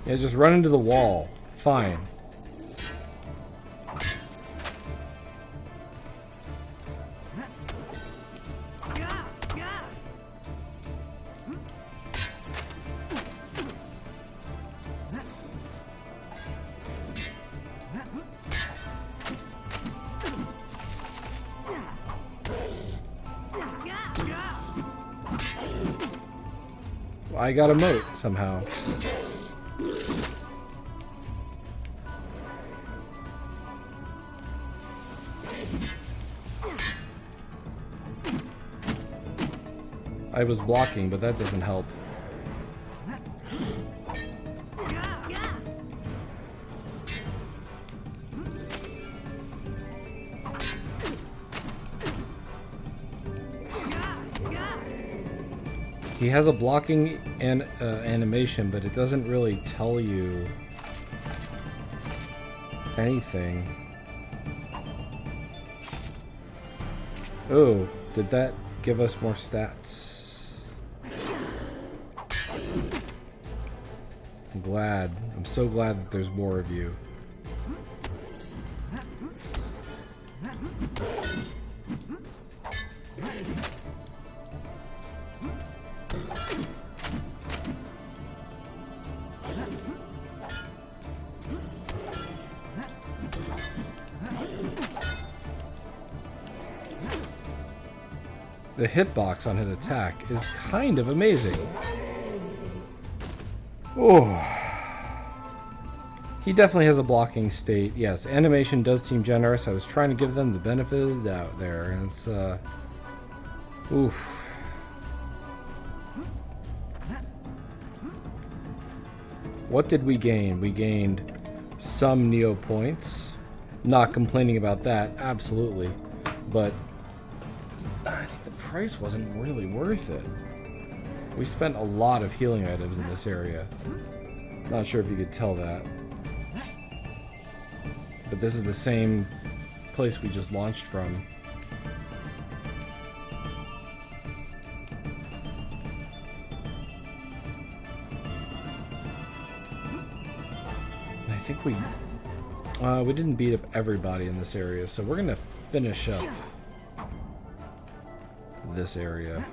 Speaker 1: Yeah, just run into the wall. Fine. I got a moat somehow. I was blocking, but that doesn't help. He has a blocking and animation, but it doesn't really tell you anything. Oh, did that give us more stats? I'm glad. I'm so glad that there's more of you. The hitbox on his attack is kind of amazing. Oh. He definitely has a blocking state. Yes, animation does seem generous. I was trying to give them the benefit of the doubt there. And it's, oof. What did we gain? We gained some Neo points. Not complaining about that, absolutely. But I think the price wasn't really worth it. We spent a lot of healing items in this area. Not sure if you could tell that. But this is the same place we just launched from. we didn't beat up everybody in this area, so we're gonna finish up this area.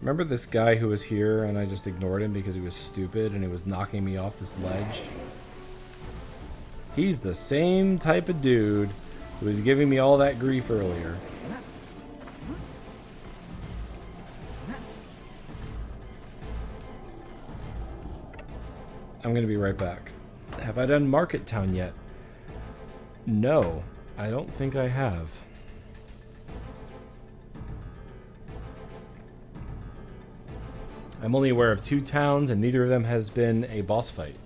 Speaker 1: Remember this guy who was here and I just ignored him because he was stupid and he was knocking me off this ledge? He's the same type of dude who was giving me all that grief earlier. I'm gonna be right back. Have I done Market Town yet? No, I don't think I have. I'm only aware of 2 towns, and neither of them has been a boss fight.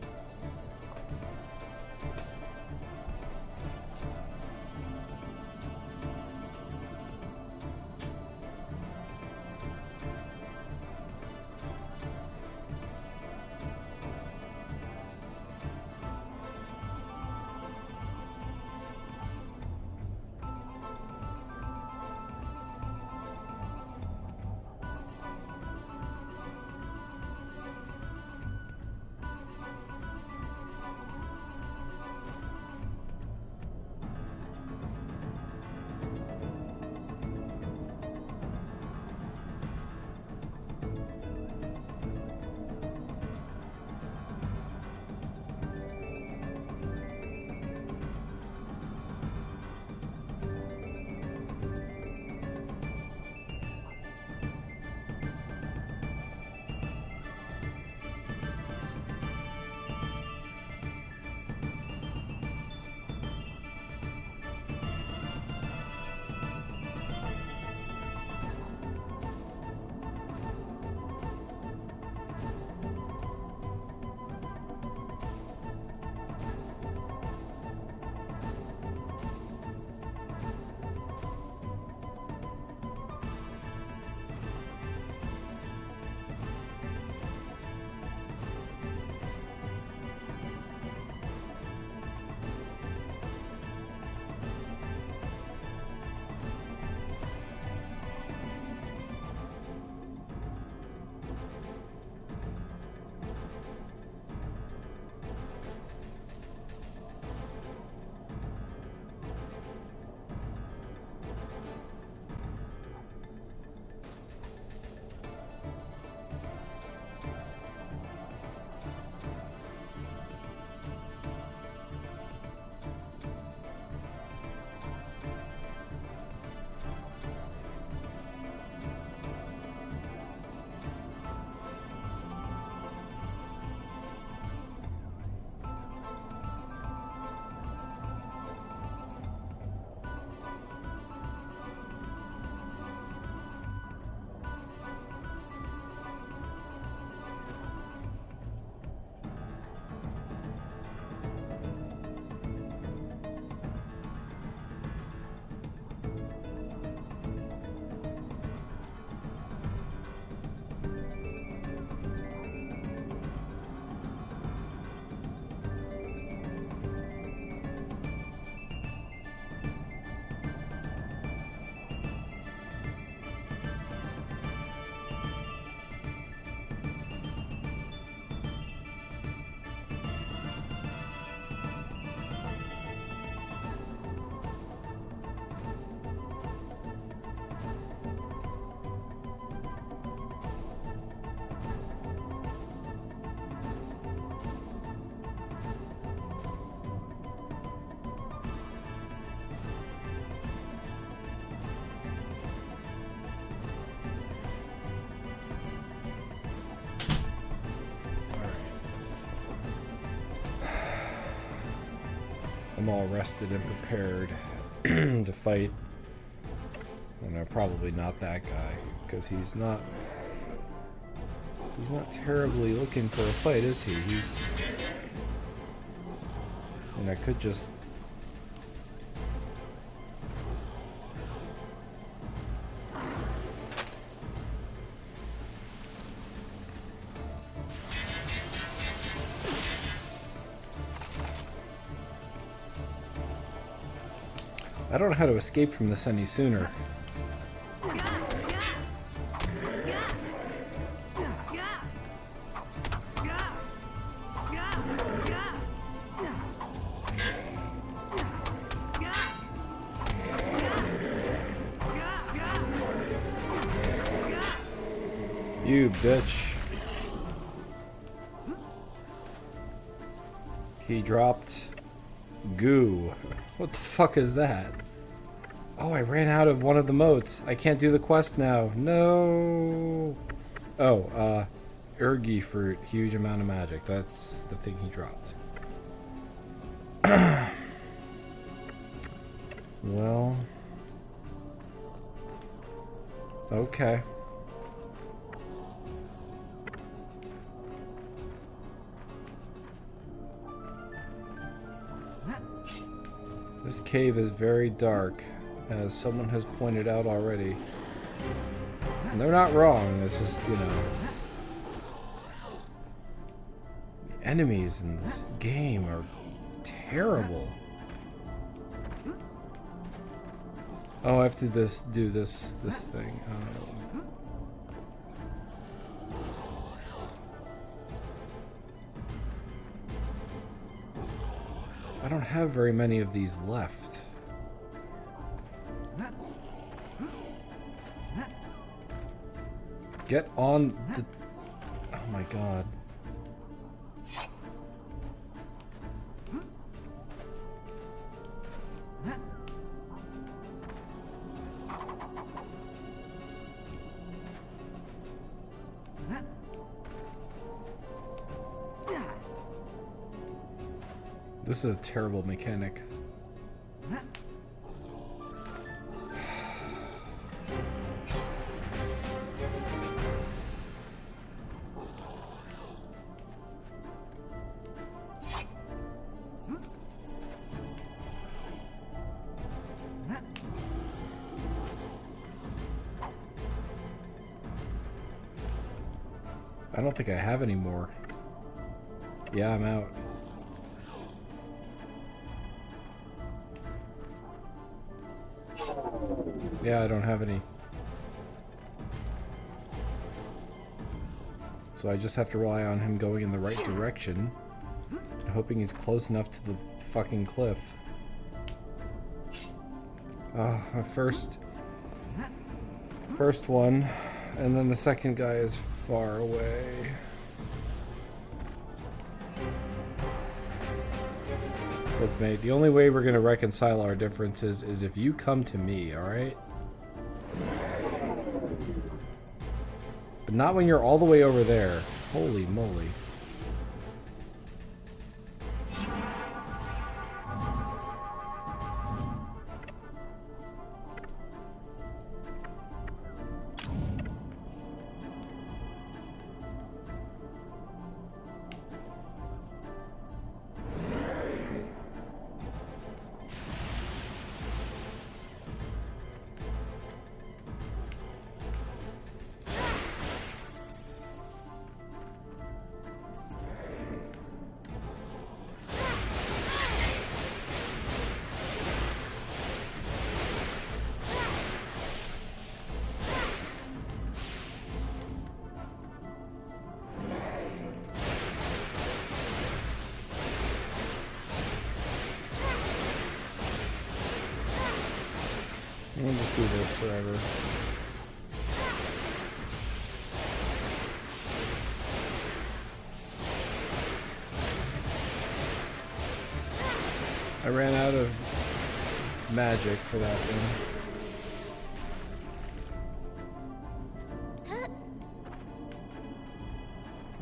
Speaker 1: I'm all rested and prepared to fight. And I'm probably not that guy, because he's not terribly looking for a fight, is he? And I could just... I don't know how to escape from this any sooner. You bitch. He dropped goo. What the fuck is that? Oh, I ran out of one of the motes. I can't do the quest now. No. Oh, Urgi fruit. Huge amount of magic. That's the thing he dropped. Well. Okay. This cave is very dark, as someone has pointed out already. And they're not wrong, it's just, you know... The enemies in this game are terrible. Oh, I have to do this thing. I don't have very many of these left. Get on the... Oh my god. This is a terrible mechanic. I don't think I have any more. Yeah, I'm out. Yeah, I don't have any. So I just have to rely on him going in the right direction, and hoping he's close enough to the fucking cliff. First one, and then the second guy is far away. Look, mate, the only way we're gonna reconcile our differences is if you come to me, alright? But not when you're all the way over there. Holy moly. We'll just do this forever. I ran out of magic for that one.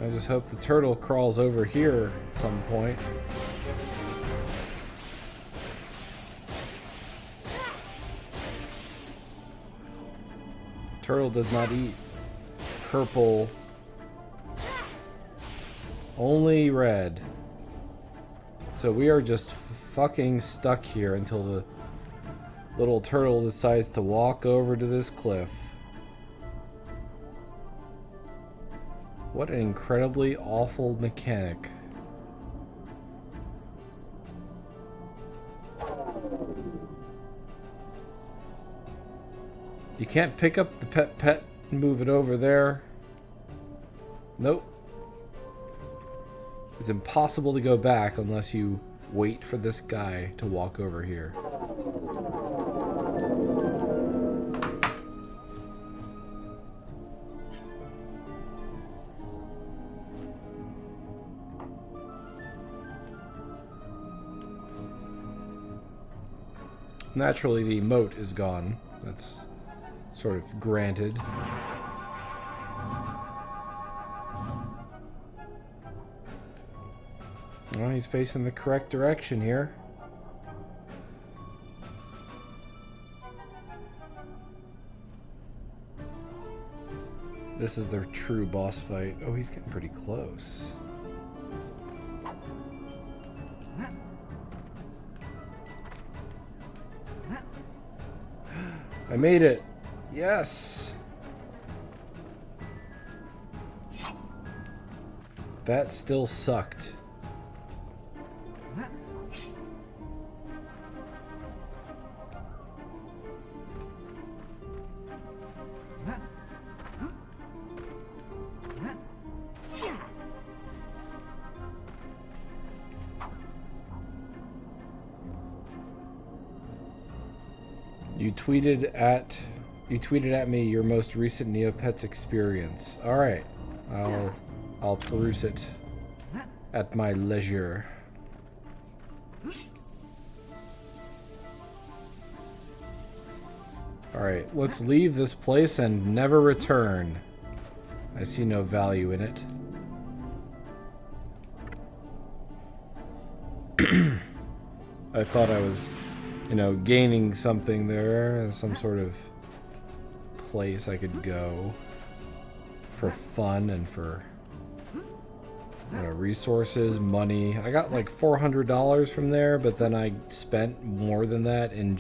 Speaker 1: I just hope the turtle crawls over here at some point. Turtle does not eat purple, only red. So we are just fucking stuck here until the little turtle decides to walk over to this cliff. What an incredibly awful mechanic. You can't pick up the pet and move it over there. Nope. It's impossible to go back unless you wait for this guy to walk over here. Naturally, the moat is gone. That's sort of granted. Well, he's facing the correct direction here. This is their true boss fight. Oh, he's getting pretty close. I made it! Yes! That still sucked. You tweeted at me your most recent Neopets experience. All right, I'll peruse it at my leisure. All right, let's leave this place and never return. I see no value in it. I thought I was, gaining something there, some sort of place I could go for fun and for resources, money. I got like $400 from there, but then I spent more than that in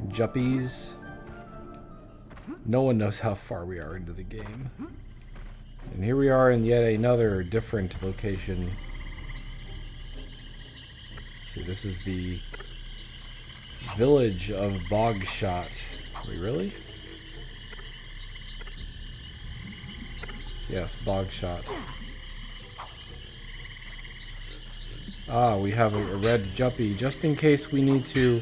Speaker 1: juppies. No one knows how far we are into the game. And here we are in yet another different location. Let's see, this is the village of Bogshot. Wait, really? Yes, Bogshot. Ah, we have a red juppie, just in case we need to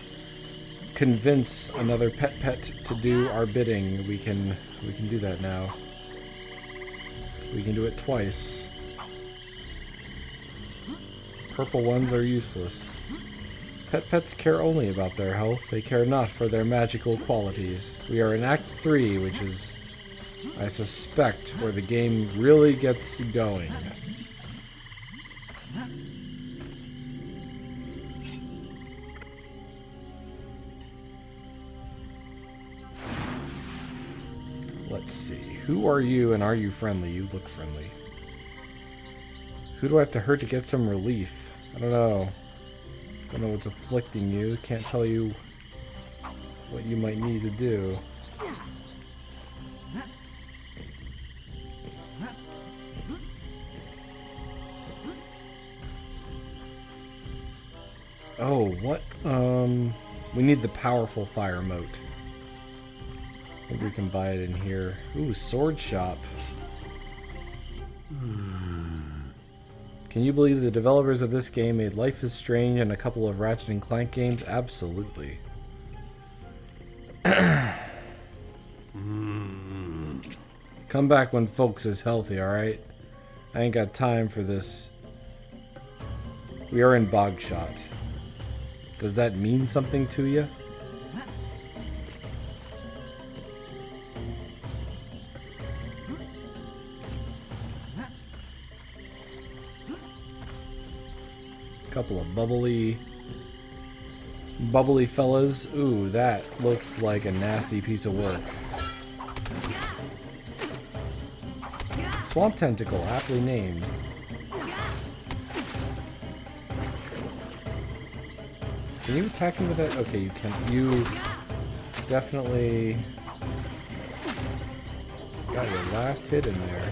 Speaker 1: convince another pet to do our bidding. We can do that now. We can do it twice. Purple ones are useless. Pets care only about their health. They care not for their magical qualities. We are in Act 3, which is, I suspect, where the game really gets going. Let's see. Who are you, and are you friendly? You look friendly. Who do I have to hurt to get some relief? I don't know. Don't know what's afflicting you. Can't tell you what you might need to do. Oh, what? We need the powerful fire moat. Maybe we can buy it in here. Ooh, sword shop. Can you believe the developers of this game made Life is Strange and a couple of Ratchet & Clank games? Absolutely. Come back when folks is healthy, alright? I ain't got time for this. We are in Bogshot. Does that mean something to you? Couple of bubbly fellas. Ooh, that looks like a nasty piece of work. Swamp Tentacle, aptly named. Can you attack me with that? Okay, you can. You definitely got your last hit in there.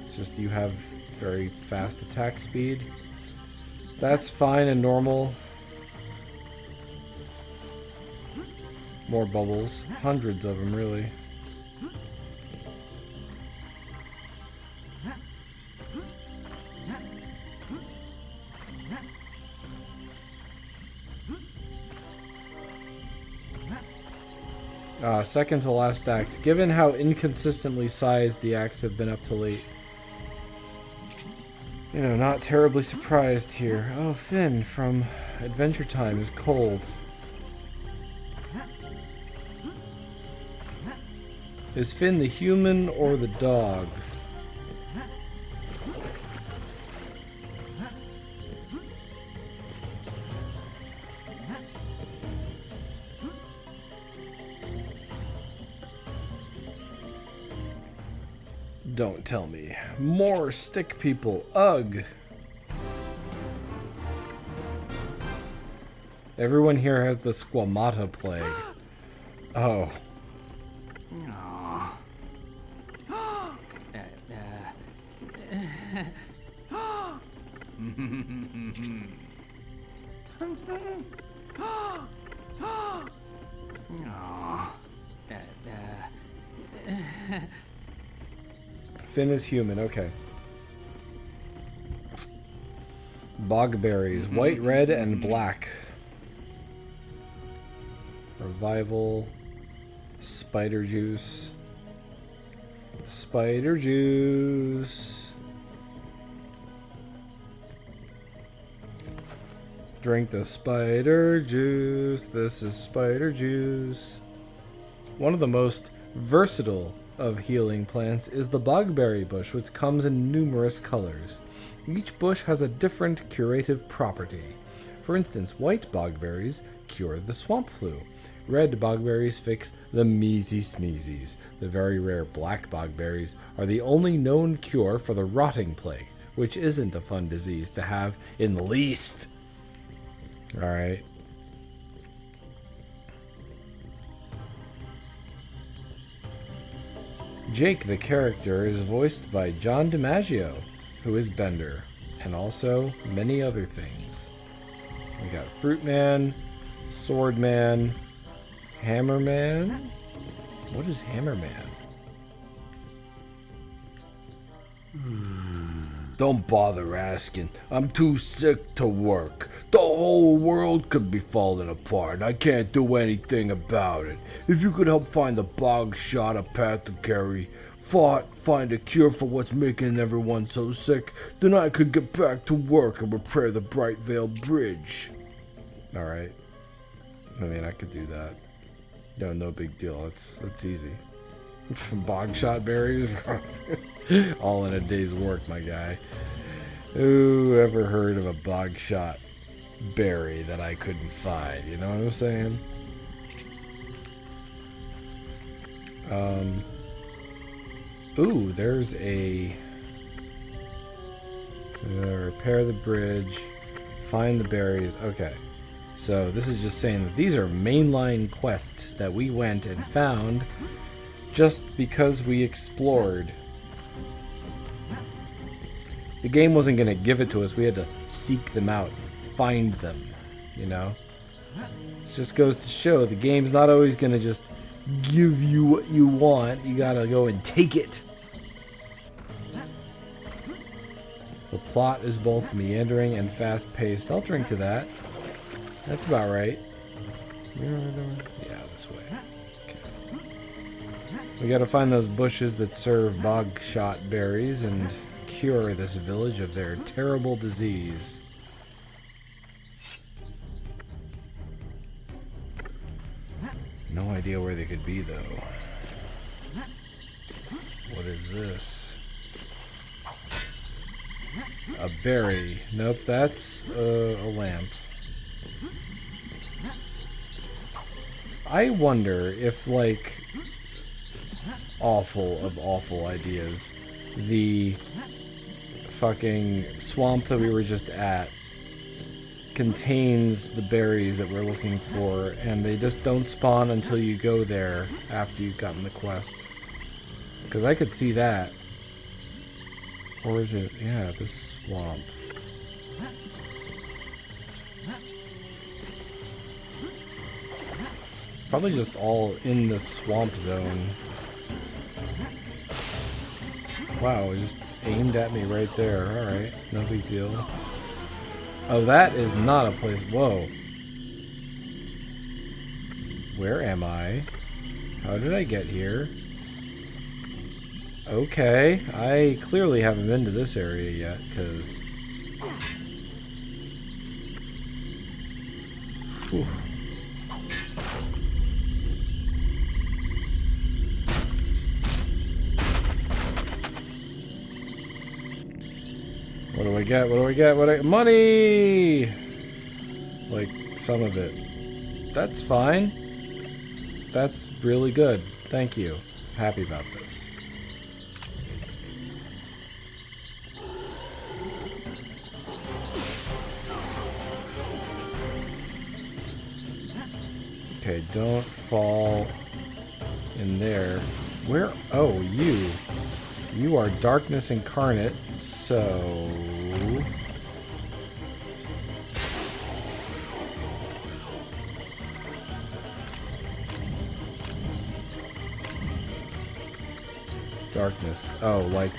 Speaker 1: It's just you have very fast attack speed. That's fine and normal. More bubbles. Hundreds of them, really. Second to last act. Given how inconsistently sized the acts have been up to late, you know, not terribly surprised here. Oh, Finn from Adventure Time is cold. Is Finn the human or the dog? Don't tell me. More stick people. Ugh. Everyone here has the Squamata plague. Oh. Finn is human, okay. Bogberries, white, red, and black. Revival. Spider juice. Spider juice. Drink the spider juice. This is spider juice. One of the most versatile of healing plants is the bogberry bush, which comes in numerous colors. Each bush has a different curative property. For instance, white bogberries cure the swamp flu. Red bogberries fix the measy sneezies. The very rare black bogberries are the only known cure for the rotting plague, which isn't a fun disease to have in the least. Alright. Jake, the character, is voiced by John DiMaggio, who is Bender, and also many other things. We got Fruit Man, Sword Man, Hammer Man. What is Hammer Man? Don't bother asking. I'm too sick to work. The whole world could be falling apart, and I can't do anything about it. If you could help find the bog shot apothecary, find a cure for what's making everyone so sick, then I could get back to work and repair the Bright Veil Bridge. Alright. I mean, I could do that. No big deal. That's easy. Bog shot berries? All in a day's work, my guy. Who ever heard of a bog shot berry that I couldn't find? You know what I'm saying? Ooh, there's a... repair the bridge, find the berries. Okay. So this is just saying that these are mainline quests that we went and found just because we explored. The game wasn't going to give it to us. We had to seek them out, find them, you know? It just goes to show the game's not always going to just give you what you want. You got to go and take it. The plot is both meandering and fast-paced. I'll drink to that. That's about right. Yeah, this way. Okay. We gotta find those bushes that serve bog shot berries and cure this village of their terrible disease. No idea where they could be, though. What is this? A berry. Nope, that's a lamp. I wonder if, like, awful of awful ideas, the fucking swamp that we were just at contains the berries that we're looking for, and they just don't spawn until you go there after you've gotten the quest. Because I could see that. Or is it? Yeah, this swamp. Probably just all in the swamp zone. Wow, it just aimed at me right there. Alright, no big deal. Oh, that is not a place. Whoa. Where am I? How did I get here? Okay, I clearly haven't been to this area yet, because... What do I get? What do I get? Money! Like, some of it. That's fine. That's really good. Thank you. Happy about this. Okay, don't fall in there. Where? Oh, you. You are darkness incarnate, so... Darkness. Oh, like,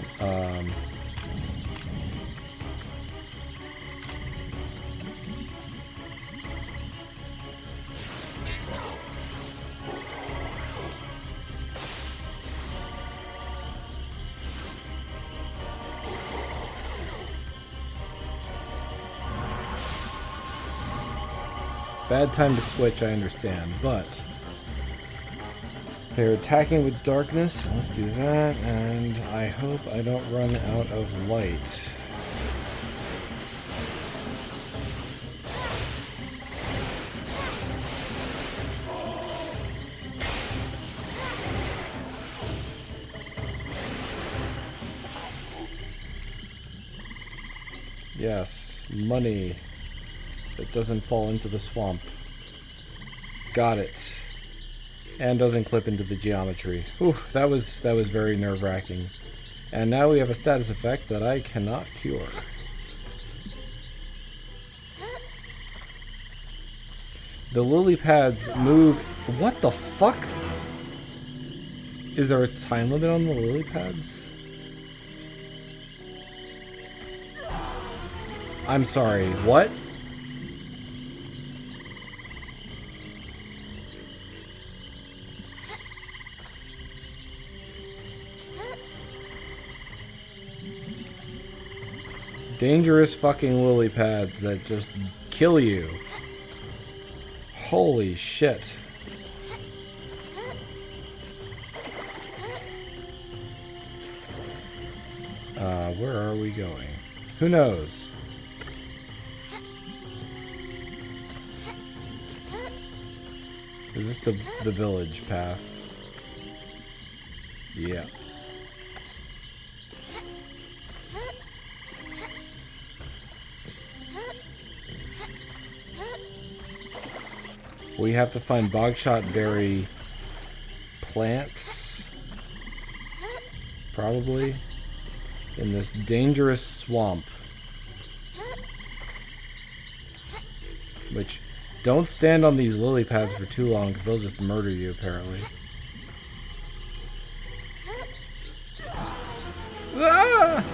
Speaker 1: bad time to switch, I understand, but they're attacking with darkness. Let's do that, and I hope I don't run out of light. Yes, money that doesn't fall into the swamp. Got it. And doesn't clip into the geometry. Whew, that was very nerve-wracking. And now we have a status effect that I cannot cure. The lily pads move... What the fuck? Is there a time limit on the lily pads? I'm sorry, what? Dangerous fucking lily pads that just kill you. Holy shit. Where are we going? Who knows? Is this the village path? Yeah. We have to find bogshot berry plants, probably, in this dangerous swamp. Which, don't stand on these lily pads for too long, because they'll just murder you, apparently. Ah!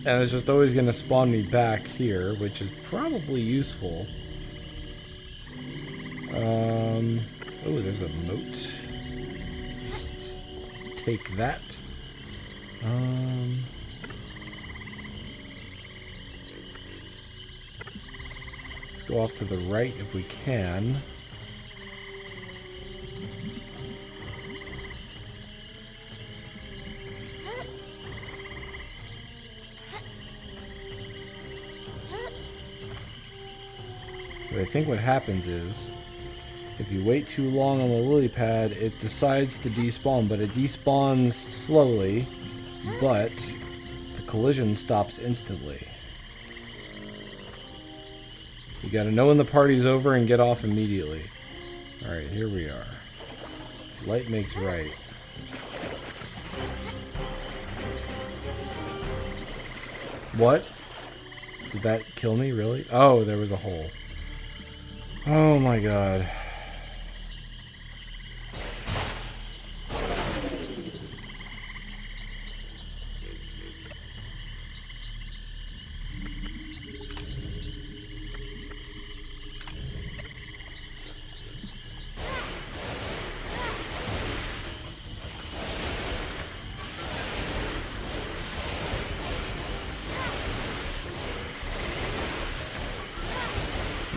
Speaker 1: And it's just always going to spawn me back here, which is probably useful. Oh, there's a moat. Just take that. Let's go off to the right if we can. But I think what happens is, if you wait too long on the lily pad, it decides to despawn, but it despawns slowly, but the collision stops instantly. You gotta know when the party's over and get off immediately. Alright, here we are. Light makes right. What? Did that kill me, really? Oh, there was a hole. Oh my god.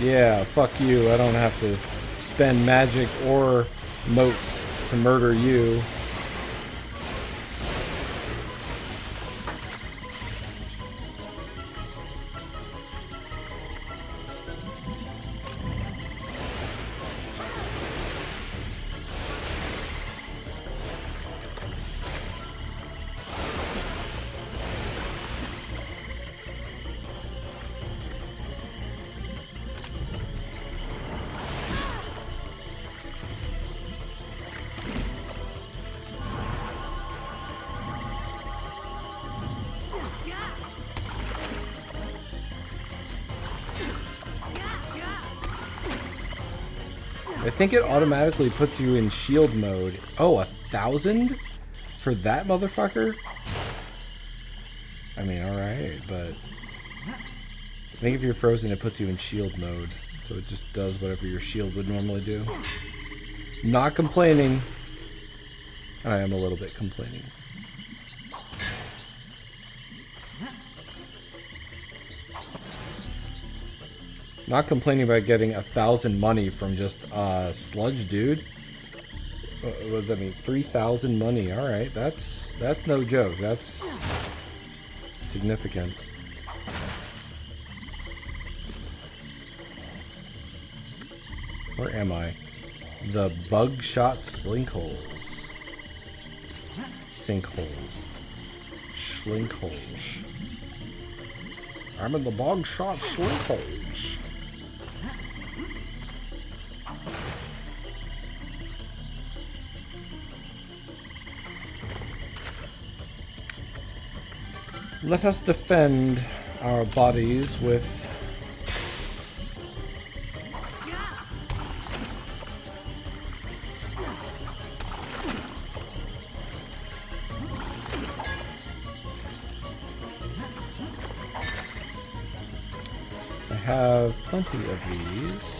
Speaker 1: Yeah, fuck you. I don't have to spend magic or motes to murder you. I think it automatically puts you in shield mode. Oh, 1,000? For that motherfucker? I mean, alright, but... I think if you're frozen, it puts you in shield mode. So it just does whatever your shield would normally do. Not complaining. I am a little bit complaining. Not complaining about getting 1,000 money from just sludge dude. What does that mean? 3,000 money. All right, that's no joke. That's significant. Where am I? The bug shot sinkholes. Sinkholes. Schlinkholes. I'm in the bug shot sinkholes. Let us defend our bodies with I have plenty of these.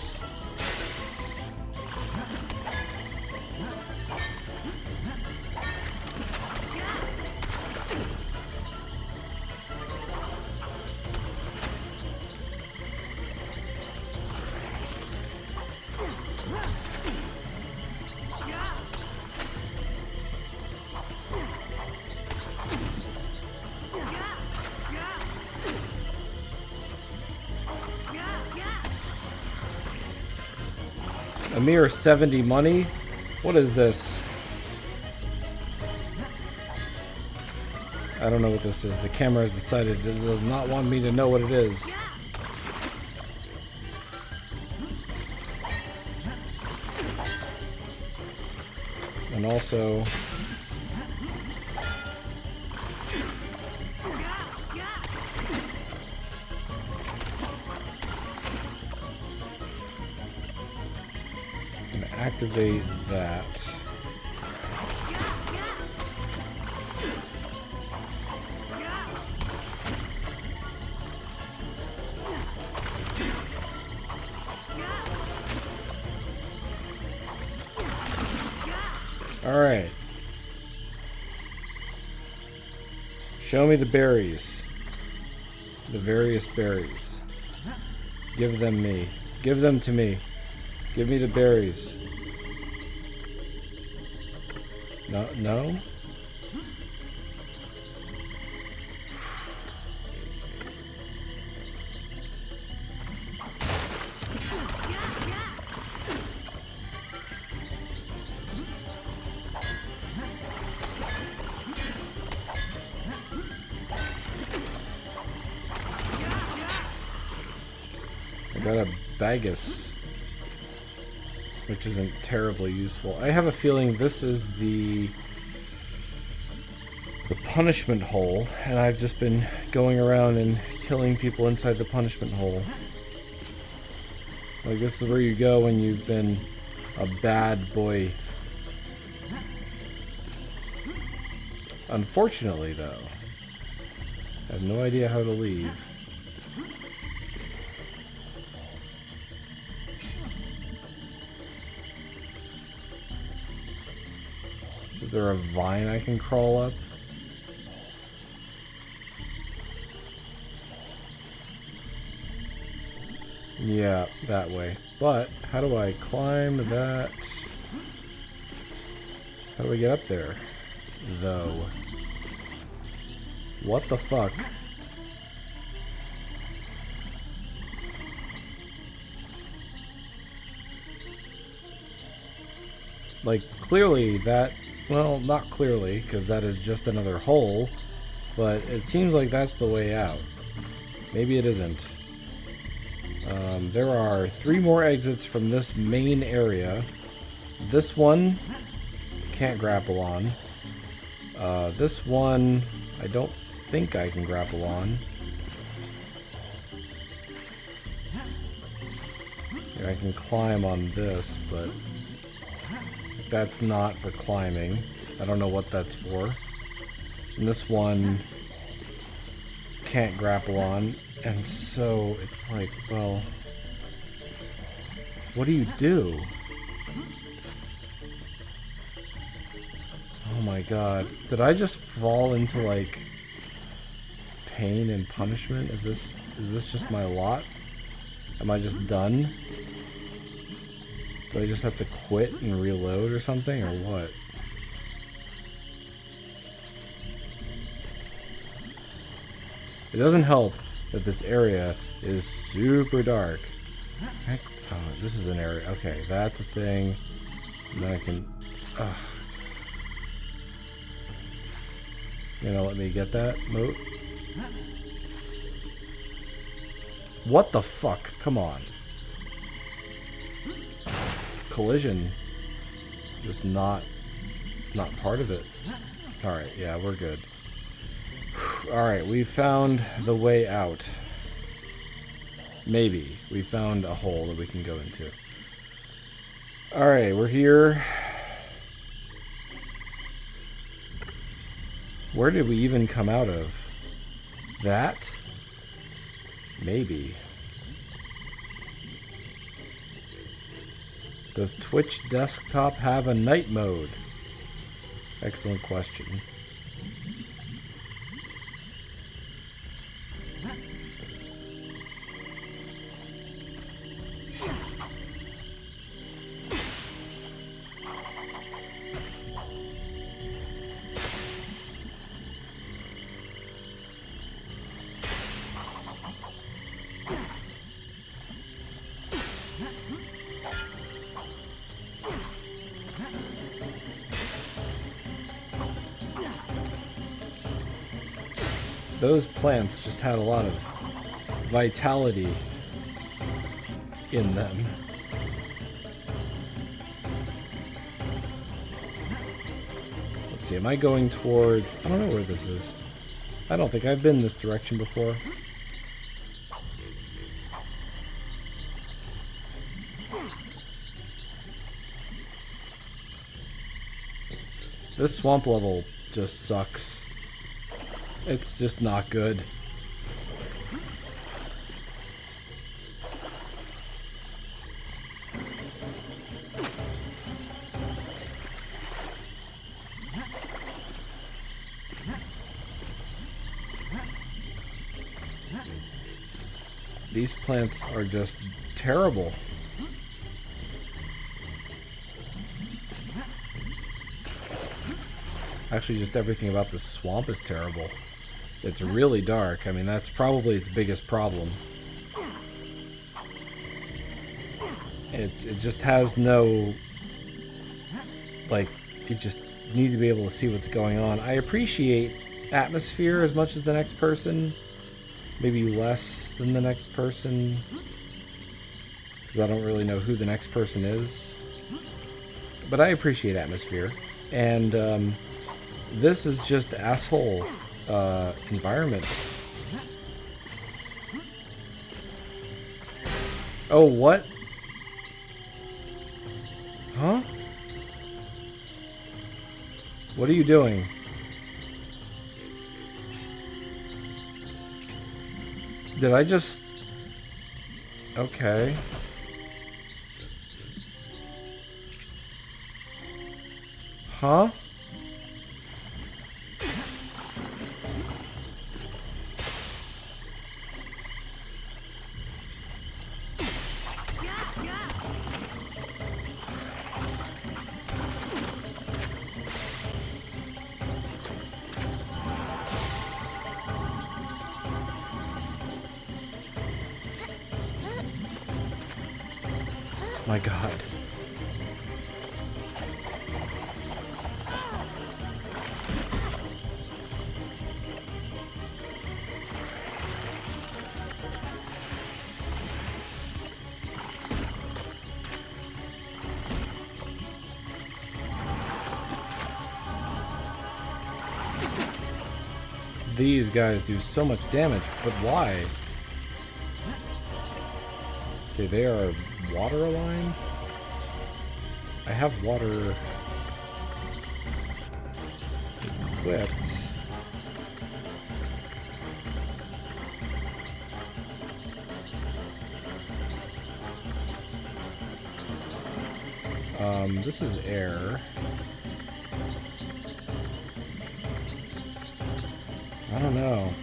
Speaker 1: A mere 70 money? What is this? I don't know what this is. The camera has decided it does not want me to know what it is. And also... activate that. All right. Show me the berries. The various berries. Give them me. Give them to me. Give me the berries. No, no? I got a Bagus, which isn't terribly useful. I have a feeling this is the punishment hole, and I've just been going around and killing people inside the punishment hole. Like, this is where you go when you've been a bad boy. Unfortunately, though, I have no idea how to leave. Is there a vine I can crawl up? Yeah, that way. But how do I climb that? How do I get up there? Though. What the fuck? Like, clearly that... Well, not clearly, because that is just another hole. But it seems like that's the way out. Maybe it isn't. There are 3 more exits from this main area. This one, can't grapple on. This one, I don't think I can grapple on. Yeah, I can climb on this, but that's not for climbing. I don't know what that's for. And this one, can't grapple on. And so it's like, well, what do you do? Oh my god. Did I just fall into like pain and punishment? Is this just my lot? Am I just done? Do I just have to quit and reload or something, or what? It doesn't help that this area is super dark. Oh, this is an area. Okay, that's a thing. And then I can... You gonna let me get that moat? What the fuck? Come on. Collision. Just not part of it. Alright, yeah, we're good. Alright, we found the way out. Maybe. We found a hole that we can go into. Alright, we're here. Where did we even come out of? That? Maybe. Does Twitch Desktop have a night mode? Excellent question. Those plants just had a lot of vitality in them. Let's see, am I going towards... I don't know where this is. I don't think I've been this direction before. This swamp level just sucks. It's just not good. These plants are just terrible. Actually, just everything about the swamp is terrible. It's really dark. I mean, that's probably its biggest problem. It just has no... Like, you just need to be able to see what's going on. I appreciate atmosphere as much as the next person. Maybe less than the next person. Because I don't really know who the next person is. But I appreciate atmosphere. And, this is just asshole... environment. Oh, what? Huh? What are you doing? Did I just... Okay. Huh? my god. These guys do so much damage, but why? Okay, they are water aligned? I have water equipped. This is air. I don't know.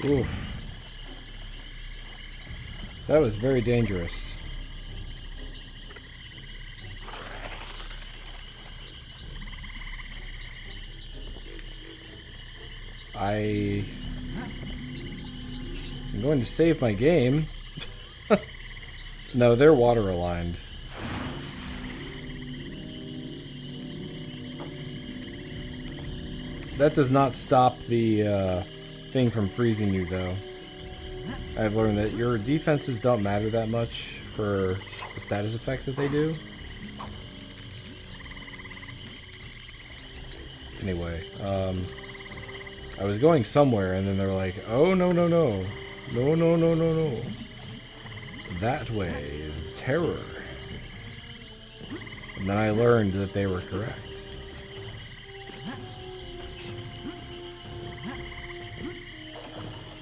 Speaker 1: Oof. That was very dangerous. I'm going to save my game. No, they're water aligned. That does not stop the thing from freezing you, though. I've learned that your defenses don't matter that much for the status effects that they do. Anyway, I was going somewhere, and then they were like, oh, no, no, no. No, no, no, no, no. That way is terror. And then I learned that they were correct.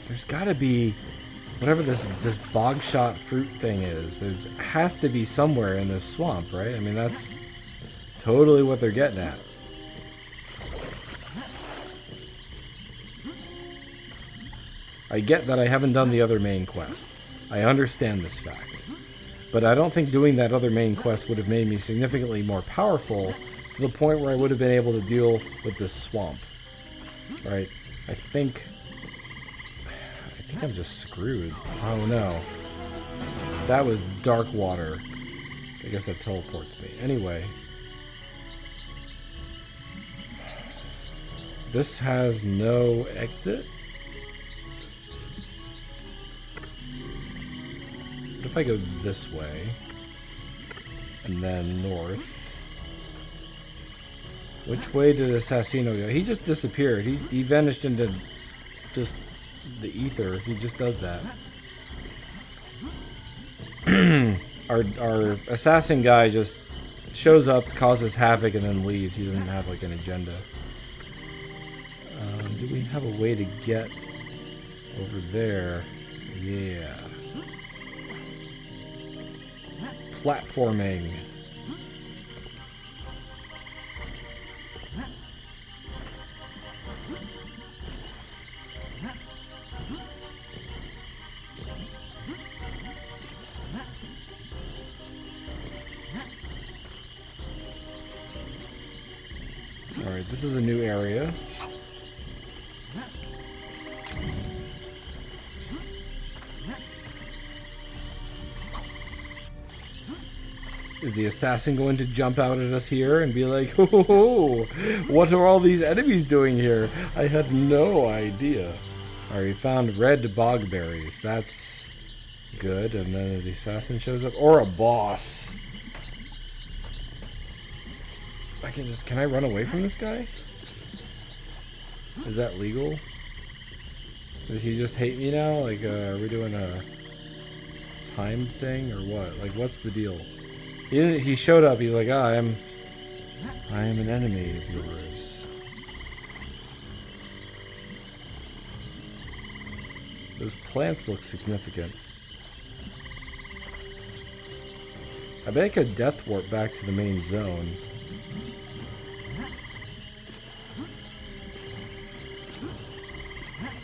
Speaker 1: There's gotta be... whatever this bog shot fruit thing is, there has to be somewhere in this swamp, right? I mean, that's totally what they're getting at. I get that I haven't done the other main quest. I understand this fact. But I don't think doing that other main quest would have made me significantly more powerful to the point where I would have been able to deal with this swamp. Right? I think I'm just screwed. Oh no. That was dark water. I guess that teleports me. Anyway. This has no exit? What if I go this way? And then north? Which way did Assassino go? He just disappeared. He vanished into just the ether. He just does that. Our assassin guy just shows up, causes havoc, and then leaves. He doesn't have like an agenda. Do we have a way to get over there? Yeah. Platforming. Alright, this is a new area. Is the assassin going to jump out at us here and be like, ho ho ho, what are all these enemies doing here? I had no idea. Alright, we found red bogberries. That's good. And then the assassin shows up. Or a boss. Can I run away from this guy? Is that legal? Does he just hate me now? Like, are we doing a timed thing or what? Like, what's the deal? He showed up. He's like, I am an enemy of yours. Those plants look significant. I bet I could death warp back to the main zone.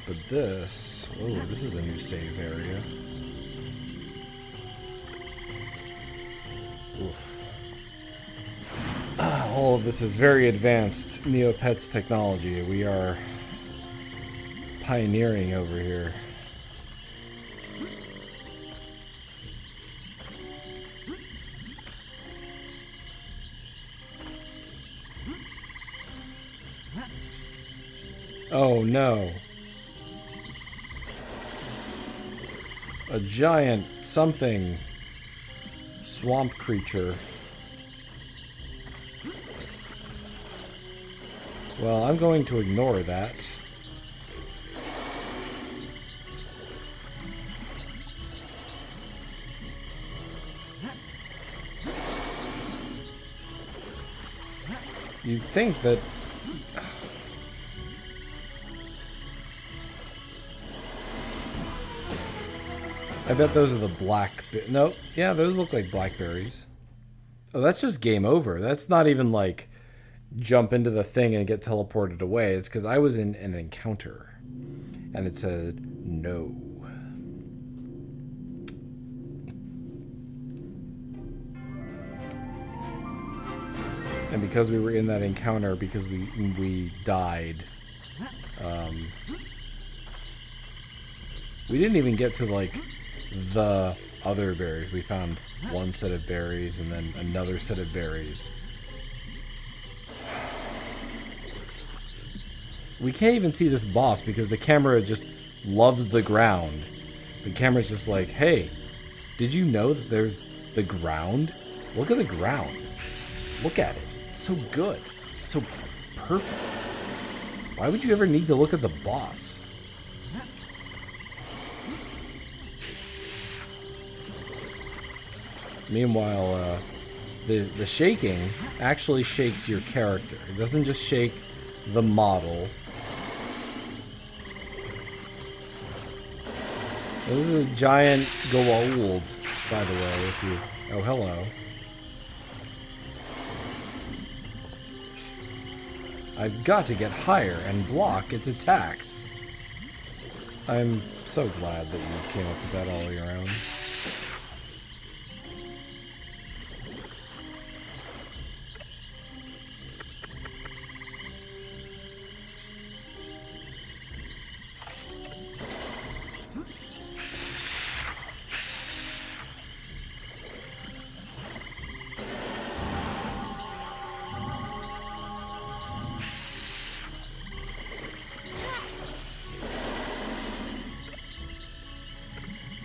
Speaker 1: But this... Oh, this is a new save area. Oof. All of this is very advanced Neopets technology. We are pioneering over here. Oh no. A giant something swamp creature. Well, I'm going to ignore that. You'd think that... I bet those are the black... Nope. Yeah, those look like blackberries. Oh, that's just game over. That's not even like jump into the thing and get teleported away. It's because I was in an encounter. And it said no. And because we were in that encounter, because we died, we didn't even get to like the other berries. We found one set of berries and then another set of berries. We can't even see this boss because the camera just loves the ground. The camera's just like, hey, did you know that there's the ground? Look at the ground. Look at it. It's so good. It's so perfect. Why would you ever need to look at the boss? Meanwhile, the shaking actually shakes your character. It doesn't just shake the model. This is a giant Goa'uld, by the way, if you... Oh, hello. I've got to get higher and block its attacks. I'm so glad that you came up with that all your own.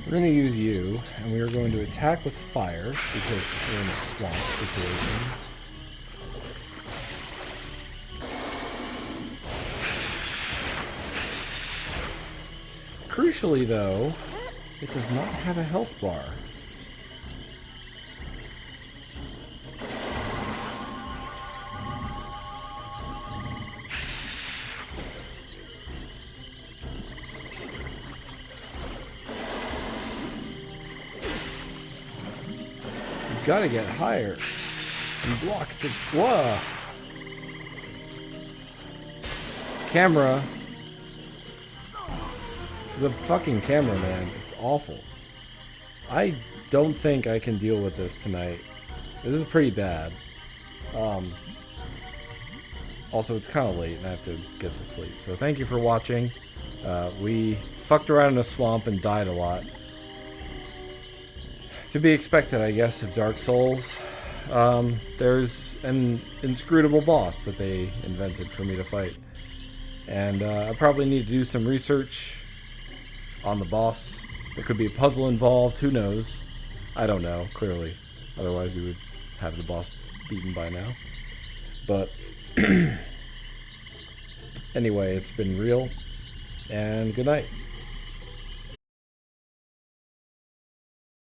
Speaker 1: We're going to use you, and we are going to attack with fire, because we're in a swamp situation. Crucially, though, it does not have a health bar. Gotta get higher and block it. Whoa! Camera. The fucking camera, man. It's awful. I don't think I can deal with this tonight. This is pretty bad. Also, it's kind of late and I have to get to sleep. So thank you for watching. We fucked around in a swamp and died a lot. To be expected, I guess, of Dark Souls. there's an inscrutable boss that they invented for me to fight. And I probably need to do some research on the boss. There could be a puzzle involved, who knows? I don't know, clearly. Otherwise we would have the boss beaten by now. But anyway, it's been real, and good night.